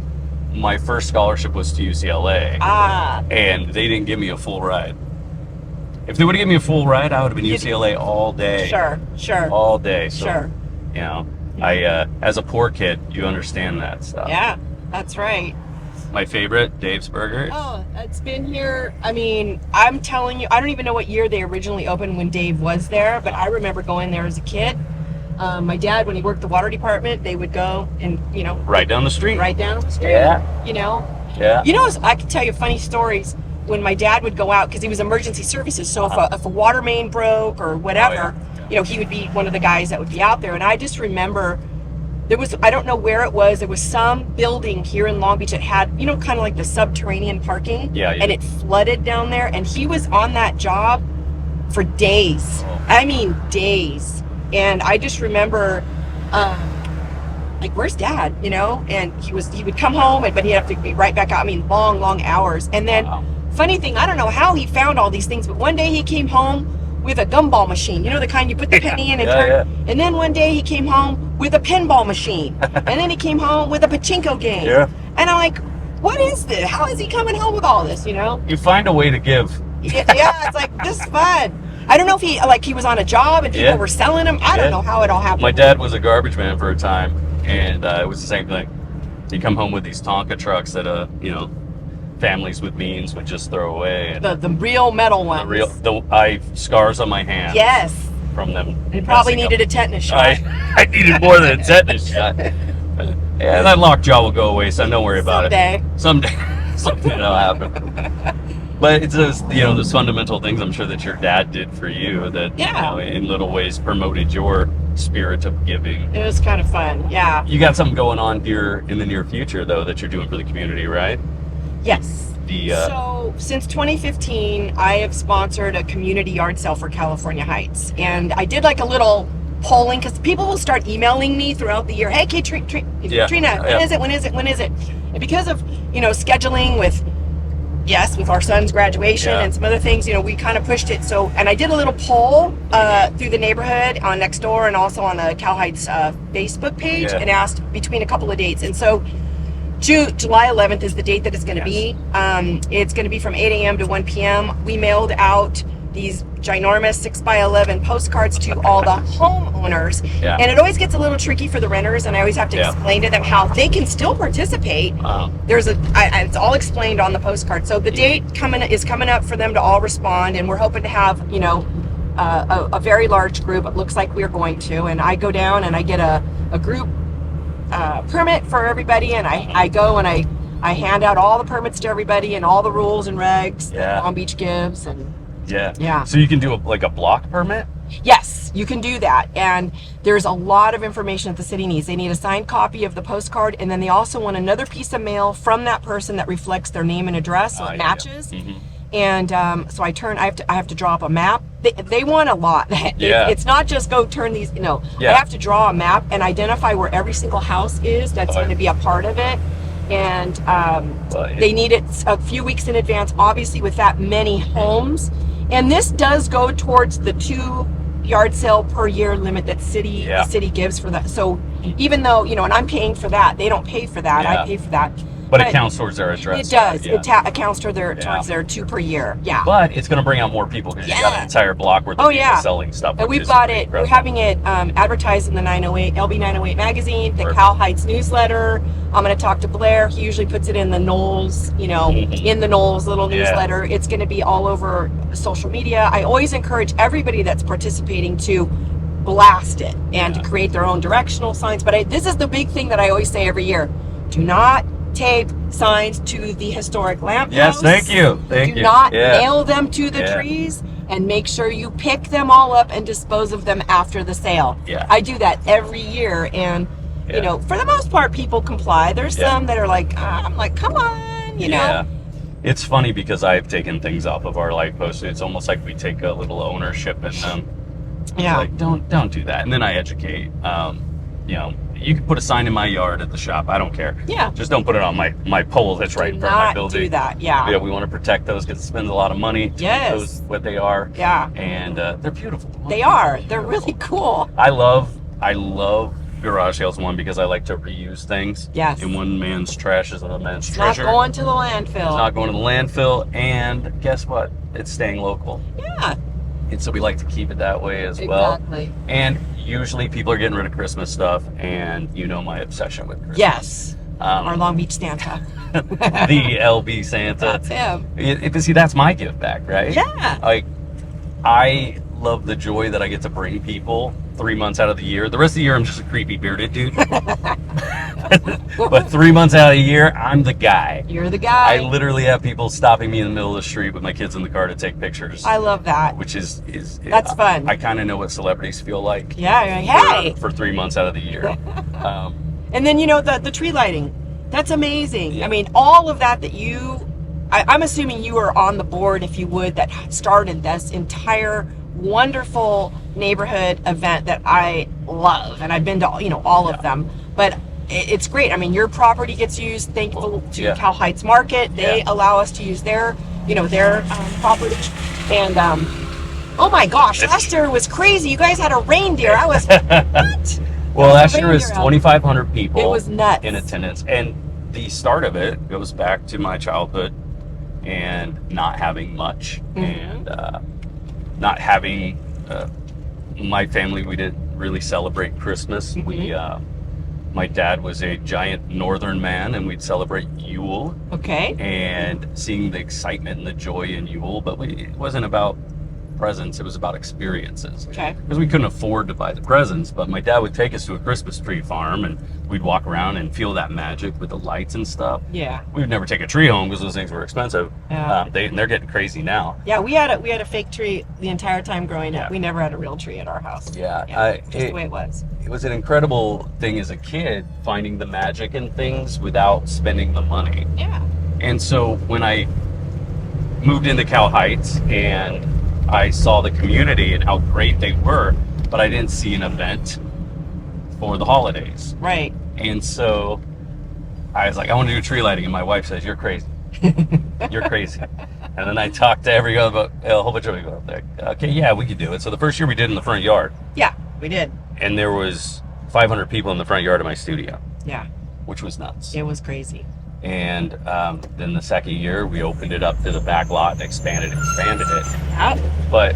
my first scholarship was to UCLA. And they didn't give me a full ride. If they would have given me a full ride, I would have been UCLA all day. Sure. All day. So, sure. I, as a poor kid, you understand that stuff. Yeah, that's right. My favorite, Dave's Burgers. Oh, it's been here. I mean, I'm telling you, I don't even know what year they originally opened when Dave was there, but I remember going there as a kid. My dad, when he worked the water department, they would go and, right down the street. Yeah. Yeah. I can tell you funny stories when my dad would go out, because he was emergency services. So if a water main broke or whatever, he would be one of the guys that would be out there. And I just remember I don't know where it was. There was some building here in Long Beach that had, kind of like the subterranean parking. Yeah. And it flooded down there. And he was on that job for days. I mean, days. And I just remember, where's Dad? And he would come home, but he'd have to be right back out. I mean, long hours. And then, funny thing, I don't know how he found all these things, but one day he came home with a gumball machine, the kind you put the penny in and turn. Yeah. And then one day he came home with a pinball machine. And then he came home with a pachinko game. Yeah. And I'm like, what is this? How is he coming home with all this, You find a way to give. Yeah, it's like, this is fun. I don't know if he was on a job and people were selling him. I don't know how it all happened. My dad was a garbage man for a time, and it was the same thing. He'd come home with these Tonka trucks that, families with means would just throw away. And the real metal ones. I have scars on my hands. Yes. From them. You probably needed a tetanus shot. I needed more than a tetanus shot. Yeah, that lockjaw will go away, so don't worry about it. Someday. Something will happen. But it's those, those fundamental things I'm sure that your dad did for you that, in little ways promoted your spirit of giving. It was kind of fun, yeah. You got something going on here in the near future, though, that you're doing for the community, right? Yes. So since 2015, I have sponsored a community yard sale for California Heights. And I did like a little polling, because people will start emailing me throughout the year. Hey, Trina, when is it? And because of, scheduling with our son's graduation and some other things, we kind of pushed it. So, and I did a little poll through the neighborhood on Nextdoor and also on the Cal Heights Facebook page and asked between a couple of dates. And so July 11th is the date that it's going to be. It's going to be from 8 a.m. to 1 p.m. We mailed out these ginormous 6x11 postcards to all the homeowners. Yeah. And it always gets a little tricky for the renters, and I always have to explain to them how they can still participate. It's all explained on the postcard. So the date is coming up for them to all respond, and we're hoping to have, a very large group. It looks like we're going to. And I go down and I get a group permit for everybody, and I go and I hand out all the permits to everybody and all the rules and regs that Long Beach gives. And so you can do a block permit? Yes, you can do that. And there's a lot of information that the city needs. They need a signed copy of the postcard, and then they also want another piece of mail from that person that reflects their name and address, so it matches. Mm-hmm. And so I have to draw up a map. They want a lot. It's not just go turn these. I have to draw a map and identify where every single house is that's going to be a part of it. And they need it a few weeks in advance, obviously, with that many homes. And this does go towards the 2 yard sale per year limit that the city gives for that. So even though, and I'm paying for that, they don't pay for that. I pay for that. But it counts towards their address. It does. It accounts towards their 2 per year. Yeah. But it's going to bring out more people because you got an entire block worth of people selling stuff. And we've got it. We're having it advertised in the 908 LB 908 magazine, the Cal Heights newsletter. I'm going to talk to Blair. He usually puts it in the Knowles, in the Knowles little newsletter. It's going to be all over social media. I always encourage everybody that's participating to blast it and Yeah. to create their own directional signs. But this is the big thing that I always say every year. Do not tape signs to the historic lampposts. Yes, thank you. Thank Do you. not Yeah. nail them to the Yeah. trees, and make sure you pick them all up and dispose of them after the sale. Yeah. I do that every year, and Yeah. you know, for the most part, people comply. There's Yeah. some that are like, I'm like, come on, you Yeah. know. It's funny because I've taken things off of our light posts. It's almost like we take a little ownership in them. Yeah. Like, don't do that. And then I educate. You know, you can put a sign in my yard at the shop. I don't care. Yeah. Just don't put it on my pole that's right in front of my Not building. do that. Yeah. Yeah, we want to protect those because it spends a lot of money to Yes. keep those what they are. Yeah. And they're beautiful. They are. They're really cool. I love garage sales, one, because I like to reuse things. Yes. And one man's trash is another man's It's not treasure. going to the landfill. It's not going to the landfill, and guess what? It's staying local. Yeah. And so we like to keep it that way as well. Exactly. And usually people are getting rid of Christmas stuff, and you know my obsession with Christmas. Yes. Our Long Beach Santa. The LB Santa. That's him. But see, that's my give back, right? Yeah. Like, I love the joy that I get to bring people 3 months out of the year. The rest of the year, I'm just a creepy bearded dude. But 3 months out of the year, I'm the guy. You're the guy. I literally have people stopping me in the middle of the street with my kids in the car to take pictures. I love that. Which is That's fun. I kind of know what celebrities feel like. Yeah. You're like, hey. For 3 months out of the year. And then, you know, the tree lighting. That's amazing. Yeah. I mean, all of that I'm assuming you were on the board, if you would, that started this entire wonderful neighborhood event that I love. And I've been to, you know, all of them. But it's great. I mean, your property gets used, thankful to Yeah. Cal Heights Market. They Yeah. allow us to use their property. And, oh my gosh, last year was crazy. You guys had a reindeer. I was, what? Well, last year was Reindeer out. 2,500 people. It was nuts. in attendance, and the start of it goes back to my childhood and not having much, and not having my family. We didn't really celebrate Christmas. We my dad was a giant northern man, and we'd celebrate Yule, Okay. and seeing the excitement and the joy in Yule, but it wasn't about presents, it was about experiences. Okay. Because we couldn't afford to buy the presents, but my dad would take us to a Christmas tree farm, and we'd walk around and feel that magic with the lights and stuff. Yeah. We would never take a tree home because those things were expensive. Yeah. They're getting crazy now. Yeah, we had a fake tree the entire time growing up. Yeah. We never had a real tree at our house. Yeah, Just the way it was. It was an incredible thing as a kid, finding the magic in things without spending the money. Yeah. And so when I moved into Cal Heights and I saw the community and how great they were, but I didn't see an event for the holidays. Right. And so I was like, I want to do tree lighting. And my wife says, you're crazy. You're crazy. And then I talked to a whole bunch of people out there. Okay, yeah, we could do it. So the first year we did in the front yard. Yeah, we did. And there was 500 people in the front yard of my studio, Yeah. which was nuts. It was crazy. And then the second year we opened it up to the back lot and expanded it. Yeah. But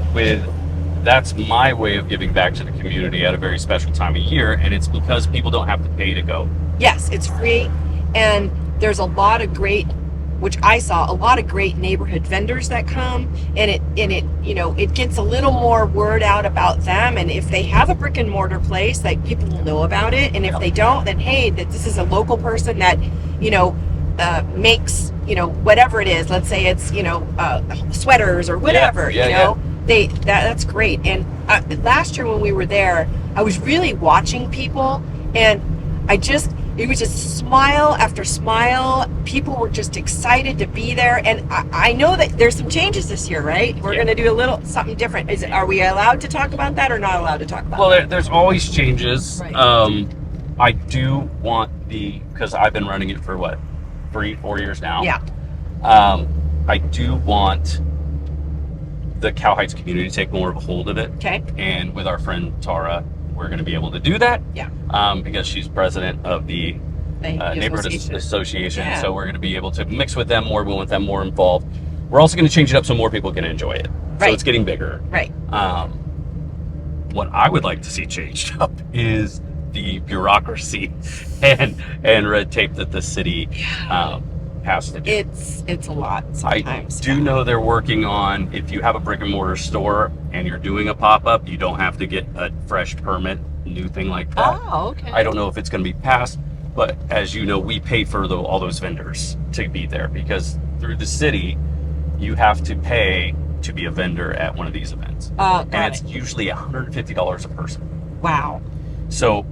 that's my way of giving back to the community at a very special time of year, and it's because people don't have to pay to go. Yes, it's free, and there's a lot of great, which I saw, a lot of great neighborhood vendors that come, and it gets a little more word out about them. And if they have a brick and mortar place, like, people will know about it. And if they don't, then hey, that this is a local person that, makes, whatever it is. Let's say it's, sweaters or whatever, that's great. And last year when we were there, I was really watching people, and it was just smile after smile. People were just excited to be there. And I know that there's some changes this year, right? We're going to do a little something different. Are we allowed to talk about that or not allowed to talk about that? Well, there's always changes. Right. I do want because I've been running it for 3-4 years now. Yeah. I do want the Cal Heights community to take more of a hold of it. Okay. And with our friend Tara, we're going to be able to do that. Yeah. Because she's president of the neighborhood association. Yeah. So we're going to be able to mix with them more. We want them more involved. We're also going to change it up so more people can enjoy it. Right. So it's getting bigger. Right. What I would like to see changed up is the bureaucracy and red tape that the city has to do. It's a lot sometimes. I do know they're working on, if you have a brick and mortar store and you're doing a pop-up, you don't have to get a fresh permit, new thing like that. Oh, okay. I don't know if it's going to be passed, but as you know, we pay for all those vendors to be there, because through the city, you have to pay to be a vendor at one of these events. And it's usually $150 a person. Wow. So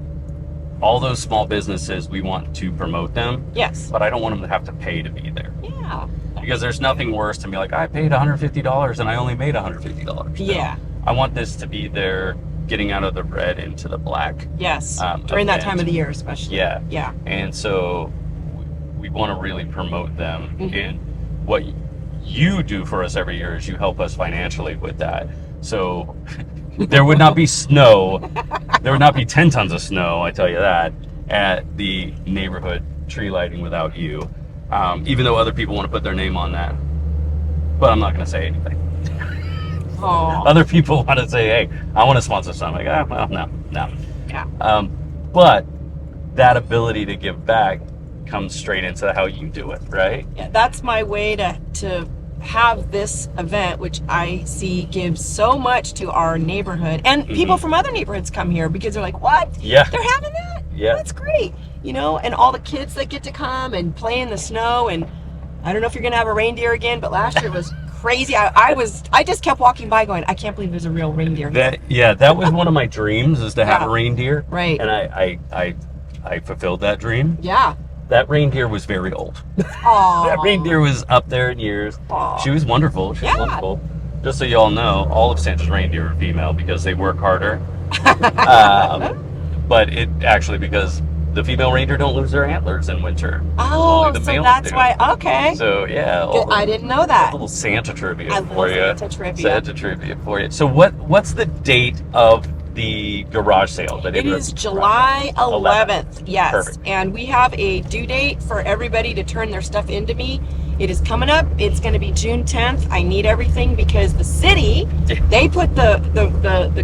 all those small businesses, we want to promote them. Yes. But I don't want them to have to pay to be there. Yeah. Because there's nothing worse than be like, I paid $150 and I only made $150. Yeah. I want this to be there, getting out of the red into the black. Yes. During that time of the year, especially. Yeah. Yeah. And so we want to really promote them. Mm-hmm. And what you do for us every year is you help us financially with that. So there would not be snow. There would not be 10 tons of snow, I tell you that, at the neighborhood tree lighting without you. Even though other people want to put their name on that. But I'm not going to say anything. Oh. Other people want to say, hey, I want to sponsor something. Like, well, no. Yeah. But that ability to give back comes straight into how you do it, right? Yeah, that's my way to have this event, which I see gives so much to our neighborhood, and people from other neighborhoods come here because they're like, what? Yeah. They're having that? Yeah. That's great. And all the kids that get to come and play in the snow, and I don't know if you're gonna have a reindeer again, but last year was crazy. I just kept walking by going, I can't believe there's a real reindeer here. That was one of my dreams, is to have a reindeer. Right. And I fulfilled that dream. Yeah. That reindeer was very old. Aww. That reindeer was up there in years. Aww. She was wonderful. She was wonderful. Just so you all know, all of Santa's reindeer are female because they work harder. But it actually, because the female reindeer don't lose their antlers in winter. Oh, Only the so males that's do. why. Okay. So yeah, I didn't know that. A little Santa trivia I for love you. Santa trivia. Santa trivia for you. So what's the date of the garage sale? It is July 11th. Yes. Perfect. And we have a due date for everybody to turn their stuff into me. It is coming up. It's going to be June 10th. I need everything because the city, they put the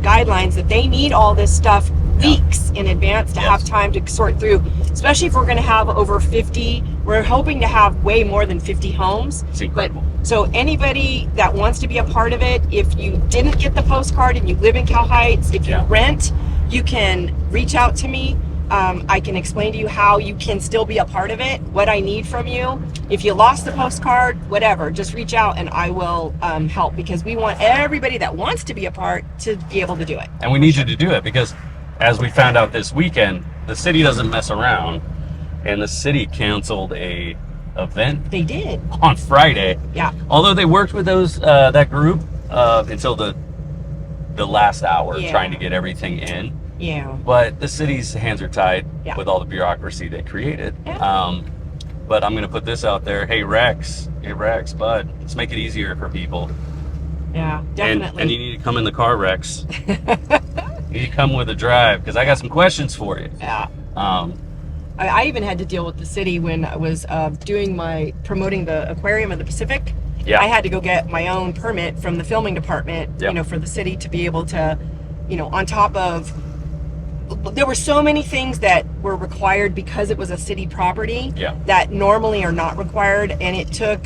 guidelines that they need all this stuff weeks in advance to have time to sort through, especially if we're going to have over 50. We're hoping to have way more than 50 homes. It's incredible. So anybody that wants to be a part of it, if you didn't get the postcard and you live in Cal Heights, if you rent, you can reach out to me. I can explain to you how you can still be a part of it, what I need from you. If you lost the postcard, whatever, just reach out and I will help, because we want everybody that wants to be a part to be able to do it. And we need you to do it because, as we found out this weekend, the city doesn't mess around, and the city canceled a event. They did. On Friday. Yeah. Although they worked with that group until the last hour, trying to get everything in. Yeah. But the city's hands are tied Yeah. with all the bureaucracy they created. Yeah. But I'm going to put this out there. Hey, Rex, bud, let's make it easier for people. Yeah, definitely. And you need to come in the car, Rex. You need to come with a drive, because I got some questions for you. Yeah. I even had to deal with the city when I was promoting the aquarium of the Pacific. Yeah. I had to go get my own permit from the filming department, for the city to be able to, on top of, there were so many things that were required because it was a city property that normally are not required, and it took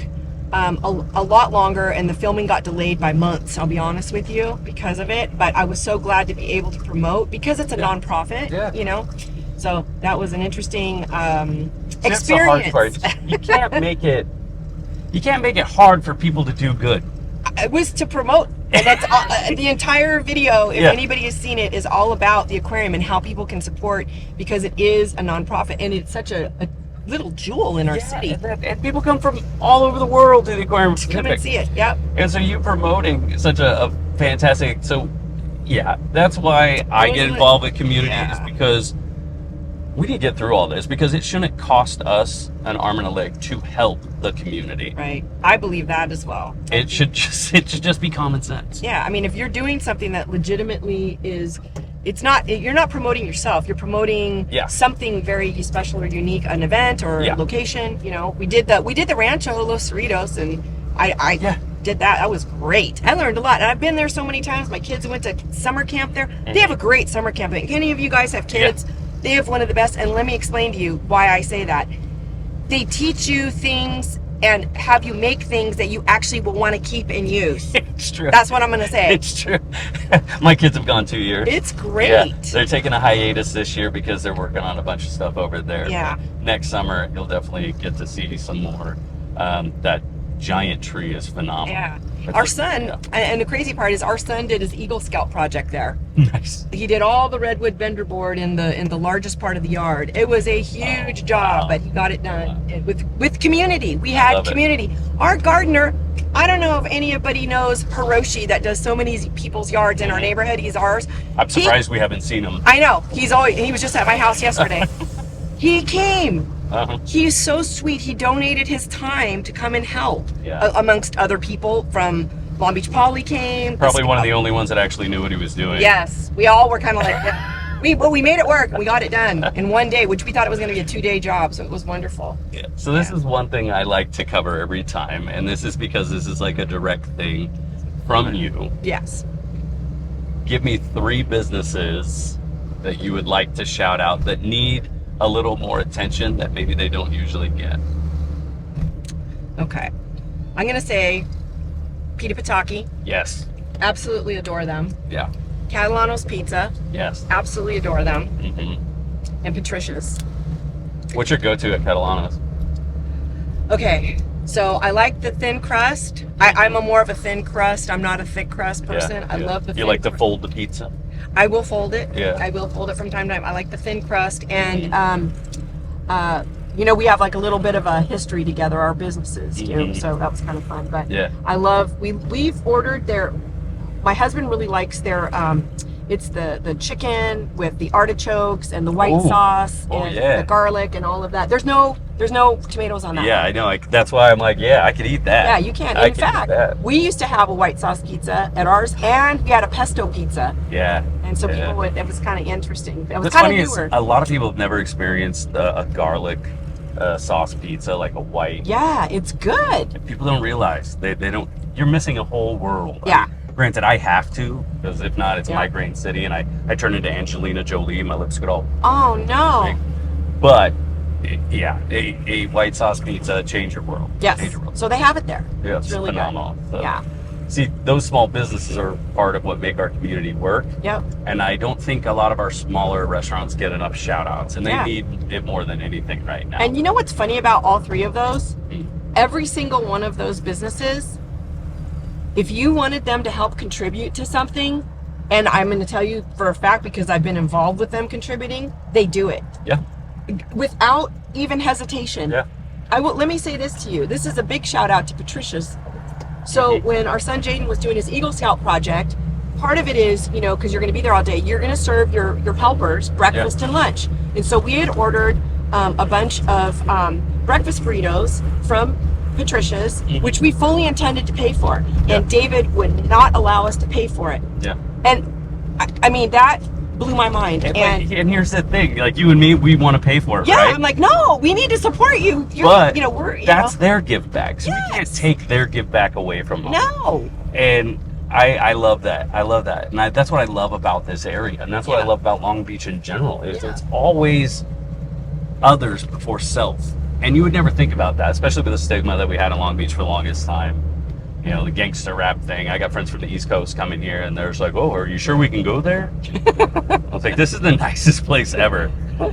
a lot longer, and the filming got delayed by months, I'll be honest with you, because of it. But I was so glad to be able to promote, because it's a nonprofit, so that was an interesting experience. That's the hard part. You can't make it hard for people to do good. It was to promote, and that's the entire video, if anybody has seen it, is all about the aquarium and how people can support, because it is a nonprofit and it's such a little jewel in our city. And people come from all over the world to the aquarium to come and see it. Yep. And so you promoting such a fantastic, that's why I get involved with community, is because we need to get through all this, because it shouldn't cost us an arm and a leg to help the community. Right. I believe that as well. It should just be common sense. Yeah. I mean, if you're doing something that legitimately is, you're not promoting yourself. You're promoting something very special or unique, an event or a location. We did the Rancho Los Cerritos, and I did that. That was great. I learned a lot, and I've been there so many times. My kids went to summer camp there. They have a great summer camp. If any of you guys have kids, they have one of the best. And let me explain to you why I say that. they teach you things and have you make things that you actually will want to keep and use. It's true. That's what I'm going to say. It's true. My kids have gone 2 years. It's great. Yeah, they're taking a hiatus this year because they're working on a bunch of stuff over there. Yeah. But next summer, you'll definitely get to see some more. That giant tree is phenomenal. Yeah. That's Our what- son, yeah. and the crazy part is our son did his Eagle Scout project there. Nice. He did all the redwood vendor board in the largest part of the yard. It was a huge job, wow. but he got it done with community. We had Love it. community. Our gardener, I don't know if anybody knows Hiroshi that does so many people's yards in our neighborhood. He's ours. I'm surprised we haven't seen him. I know. He was just at my house yesterday. He came. Uh-huh. He is so sweet. He donated his time to come and help, Yeah. amongst other people from Long Beach Poly came. Probably one of the only ones that actually knew what he was doing. Yes, we all were kind of like, we made it work and we got it done in one day, which we thought it was going to be a 2-day job, so it was wonderful. Yeah. So this is one thing I like to cover every time, and this is because this is like a direct thing from you. Yes. Give me 3 businesses that you would like to shout out that need a little more attention that maybe they don't usually get. Okay. I'm going to say Pita Pataki. Yes. Absolutely adore them. Yeah. Catalano's Pizza. Yes. Absolutely adore them. hmm And Patricia's. What's your go-to at Catalano's? Okay. So I like the thin crust. I'm a more of a thin crust. I'm not a thick crust person. I love the thin You like to crust. fold the pizza? I will fold it. Yeah. I will fold it from time to time. I like the thin crust, and we have like a little bit of a history together, our businesses too. Mhm. So that was kind of fun. But Yeah. I love. We've ordered their. My husband really likes their. It's the chicken with the artichokes and the white Ooh. sauce Oh, and yeah. the garlic and all of that. There's no tomatoes on that. Yeah, I know. That's why I'm like, yeah, I could eat that. Yeah, you can. I In could eat fact, that. we used to have a white sauce pizza at ours, and we had a pesto pizza. Yeah. And so Yeah. people would, it was kind of interesting. It was What's kind funny of is newer. a lot of people have never experienced a garlic sauce pizza, like a white. Yeah, it's good. People don't realize they don't. You're missing a whole world. Yeah. Granted, I have to, because if not, it's Yeah. migraine city, and I turn into Angelina Jolie. My lips get all Oh no. big. But yeah, a white sauce pizza change your world. Yes. Change your world. So they have it there. Yeah, it's it's really phenomenal. good. So, Yeah. See, those small businesses are part of what make our community work. Yep. And I don't think a lot of our smaller restaurants get enough shout outs, and they Yeah. need it more than anything right now. And you know what's funny about all 3 of those? Mm. Every single one of those businesses, if you wanted them to help contribute to something, and I'm going to tell you for a fact because I've been involved with them contributing, they do it Yeah. without even hesitation. Yeah. Let me say this to you. This is a big shout out to Patricia's. So when our son Jaden was doing his Eagle Scout project, part of it is, because you're going to be there all day, you're going to serve your helpers breakfast and lunch. And so we had ordered a bunch of breakfast burritos from Patricia's, which we fully intended to pay for. Yeah. And David would not allow us to pay for it. Yeah. And I mean, that blew my mind. And here's the thing, like you and me, we want to pay for it, yeah, right? I'm like, no, we need to support you. But we're that's their give back. So we can't Yes. take their give back away from them. no. And I love that. I love that. And that's what I love about this area. And that's what I Yeah. love about Long Beach in general. Is Yeah. it's always others before self. And you would never think about that, especially with the stigma that we had in Long Beach for the longest time. The gangster rap thing. I got friends from the East Coast coming here, and they're just like, "Oh, are you sure we can go there?" I was like, "This is the nicest place ever."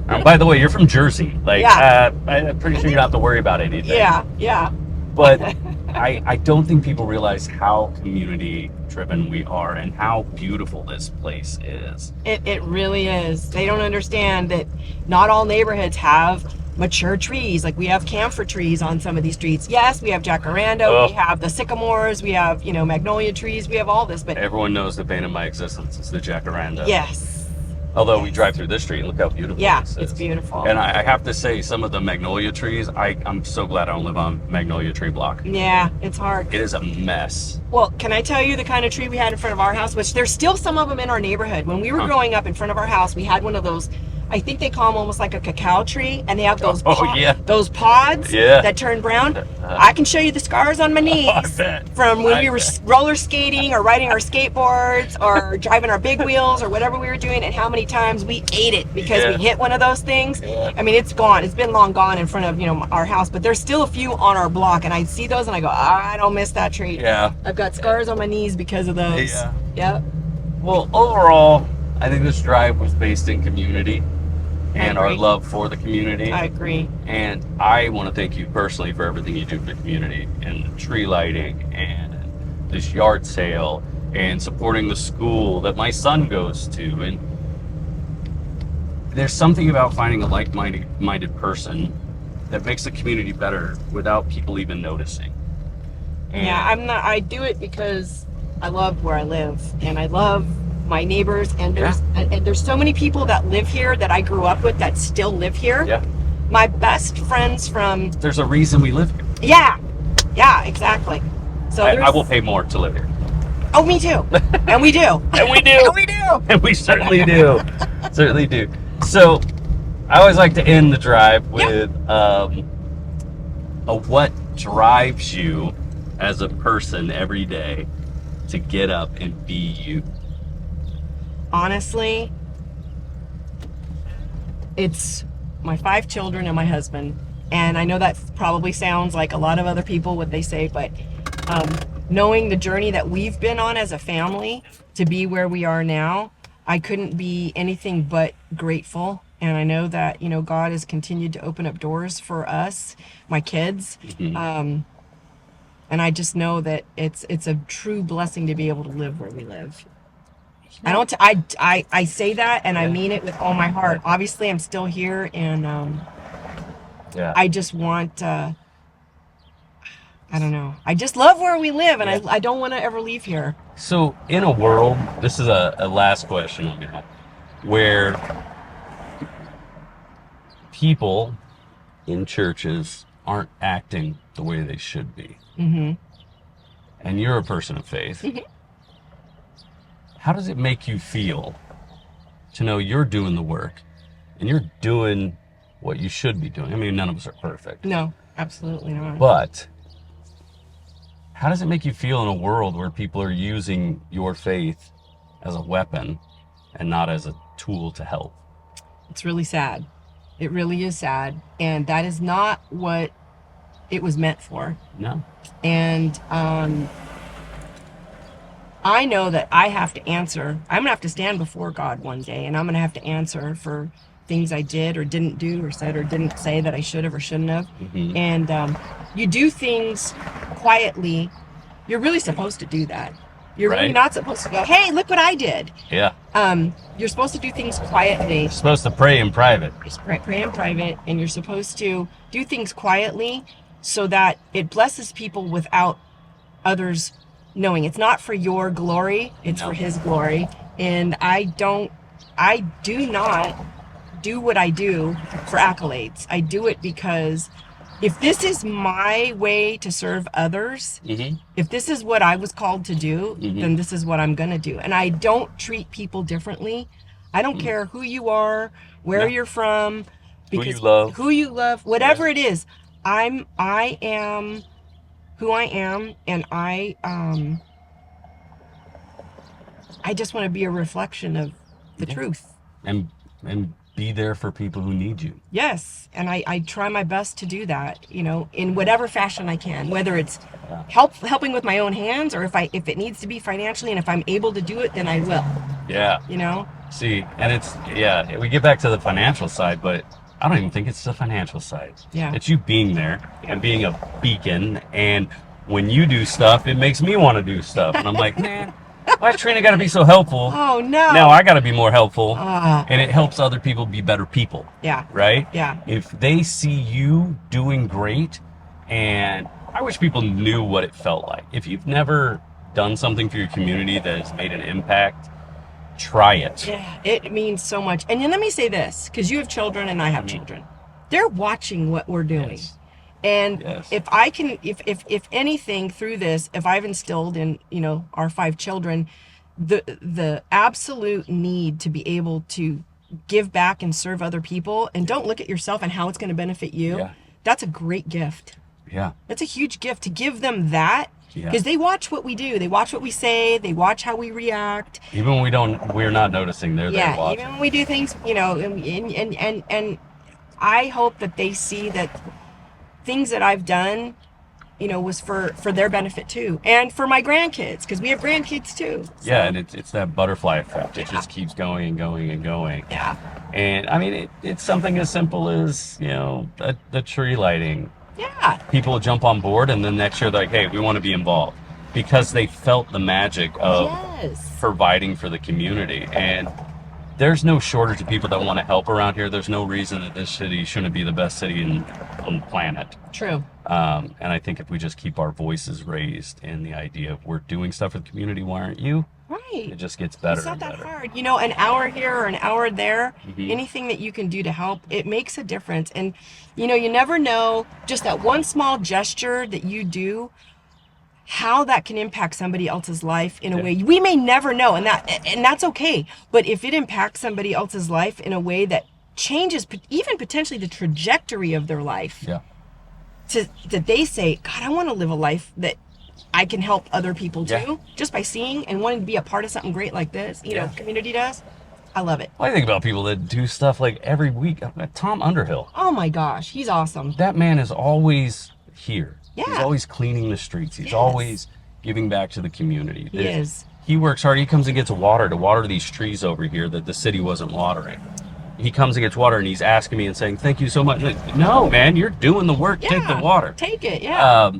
And by the way, you're from Jersey. Like, Yeah. I'm pretty sure you don't have to worry about anything. Yeah. But I don't think people realize how community driven we are and how beautiful this place is. It really is. They don't understand that not all neighborhoods have mature trees. Like we have camphor trees on some of these streets. Yes, we have jacaranda, Oh. we have the sycamores, we have, magnolia trees, we have all this, but Everyone knows the bane of my existence is the jacaranda. yes. Although we drive through this street and look how beautiful Yeah, this is. it's beautiful. And I have to say, some of the magnolia trees, I'm so glad I don't live on Magnolia Tree Block. Yeah, it's hard. It is a mess. Well, can I tell you the kind of tree we had in front of our house, which there's still some of them in our neighborhood. When we were growing up in front of our house, we had one of those I think they call them almost like a cacao tree, and they have those yeah. those pods Yeah. that turn brown. I can show you the scars on my knees from when we were roller skating or riding our skateboards or driving our big wheels or whatever we were doing, and how many times we ate it because we hit one of those things. I mean, it's gone. It's been long gone in front of our house, but there's still a few on our block, and I see those and I go, I don't miss that tree. Yeah. I've got scars on my knees because of those. Yeah. Yep. Well, overall, I think this drive was based in community and our love for the community. I agree. And I want to thank you personally for everything you do for the community, and the tree lighting and this yard sale and supporting the school that my son goes to. And there's something about finding a like-minded person that makes the community better without people even noticing. And I do it because I love where I live, and I love my neighbors, and there's so many people that live here that I grew up with that still live here. Yeah. My best friends from... There's a reason we live here. Yeah, exactly. So I will pay more to live here. Oh, me too. And we do. And we do. And we do. And we certainly do. Certainly do. So I always like to end the drive with what drives you as a person every day to get up and be you. Honestly, it's my 5 children and my husband. And I know that probably sounds like a lot of other people what they say, but knowing the journey that we've been on as a family to be where we are now, I couldn't be anything but grateful. And I know that, God has continued to open up doors for us, my kids. And I just know that it's a true blessing to be able to live where we live. I say that, and I mean it with all my heart. Obviously, I'm still here, and I just want, I don't know. I just love where we live, and I don't want to ever leave here. So in a world, this is a last question on that, where people in churches aren't acting the way they should be. Mm-hmm. And you're a person of faith. How does it make you feel to know you're doing the work and you're doing what you should be doing? I mean, none of us are perfect. No, absolutely not. But how does it make you feel in a world where people are using your faith as a weapon and not as a tool to help? It's really sad. It really is sad. And that is not what it was meant for. No. And I know that I have to answer. I'm going to have to stand before God one day, and I'm going to have to answer for things I did or didn't do or said or didn't say that I should have or shouldn't have. Mm-hmm. And you do things quietly. You're really supposed to do that. You're really not supposed to go, hey, look what I did. Yeah. You're supposed to do things quietly. You're supposed to pray in private. Just pray in private, and you're supposed to do things quietly so that it blesses people without others knowing. It's not for your glory, it's for His glory. And I do not do what I do for accolades. I do it because if this is my way to serve others, if this is what I was called to do, then this is what I'm going to do. And I don't treat people differently. I don't care who you are, where you're from, because who you love, whatever it is. I am who I am, and I just want to be a reflection of the truth. And be there for people who need you. Yes, and I try my best to do that, in whatever fashion I can, whether it's helping with my own hands, or if it needs to be financially, and if I'm able to do it, then I will. Yeah. See, and we get back to the financial side, but I don't even think it's the financial side. Yeah. It's you being there and being a beacon, and when you do stuff, it makes me want to do stuff, and I'm like, man, why Trina got to be so helpful? Oh, no. Now I got to be more helpful. And it helps other people be better people. Yeah. Right? Yeah. If they see you doing great, and I wish people knew what it felt like. If you've never done something for your community that has made an impact, try it. Yeah, it means so much. And then let me say this, because you have children and I have children. They're watching what we're doing. Yes. And if I can, if anything through this, if I've instilled in, our 5 children, the absolute need to be able to give back and serve other people and don't look at yourself and how it's going to benefit you, Yeah. that's a great gift. Yeah. That's a huge gift to give them that, Yeah. because they watch what we do. They watch what we say. They watch how we react. Even when we're not noticing, they're there watching. Even when we do things, and I hope that they see that things that I've done, was for their benefit too, and for my grandkids, because we have grandkids too. So. Yeah, and it's that butterfly effect. It just keeps going and going and going. Yeah. And I mean, it's something as simple as, the tree lighting. Yeah. People jump on board, and then next year they're like, hey, we want to be involved, because they felt the magic of providing for the community. And there's no shortage of people that want to help around here. There's no reason that this city shouldn't be the best city on the planet. True. And I think if we just keep our voices raised in the idea of we're doing stuff for the community, why aren't you? Right. It just gets better. It's not and that better. hard. An hour here or an hour there, anything that you can do to help, it makes a difference. And, you never know, just that one small gesture that you do, how that can impact somebody else's life in a way we may never know. And that's okay. But if it impacts somebody else's life in a way that changes even potentially the trajectory of their life, that they say, God, I want to live a life that I can help other people too, just by seeing and wanting to be a part of something great like this, community does. I love it. Well, I think about people that do stuff like every week. Tom Underhill. Oh my gosh, he's awesome. That man is always here. Yeah. He's always cleaning the streets. He's always giving back to the community. He is. He works hard. He comes and gets water to water these trees over here that the city wasn't watering. He comes and gets water, and he's asking me and saying, thank you so much. Like, no, man, you're doing the work. Take the water. Take it, yeah.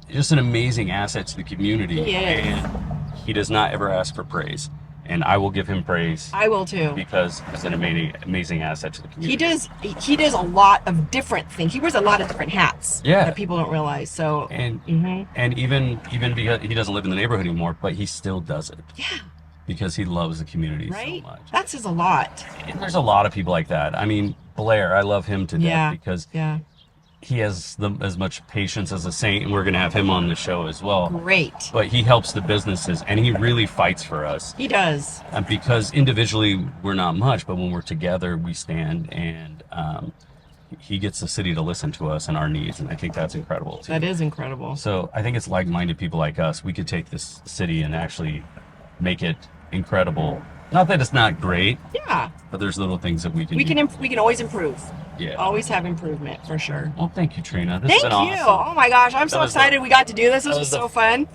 Just an amazing asset to the community. He is. And he does not ever ask for praise. And I will give him praise. I will too. Because he's an amazing asset to the community. He does a lot of different things. He wears a lot of different hats that people don't realize. So and even because he doesn't live in the neighborhood anymore, but he still does it. Yeah. Because he loves the community right? so much. That says a lot. And there's a lot of people like that. I mean, Blair, I love him to death because he has as much patience as a saint, and we're going to have him on the show as well. Great. But he helps the businesses, and he really fights for us. He does. And because individually we're not much, but when we're together, we stand, and he gets the city to listen to us and our needs, and I think that's incredible too. That is incredible. So I think it's like-minded people like us. We could take this city and actually make it incredible. Not that it's not great. Yeah. But there's little things that we can we can always improve. Yeah. Always have improvement for sure. Well, thank you, Trina. This has been Thank you. awesome. Oh my gosh, I'm so excited we got to do this. This was so fun.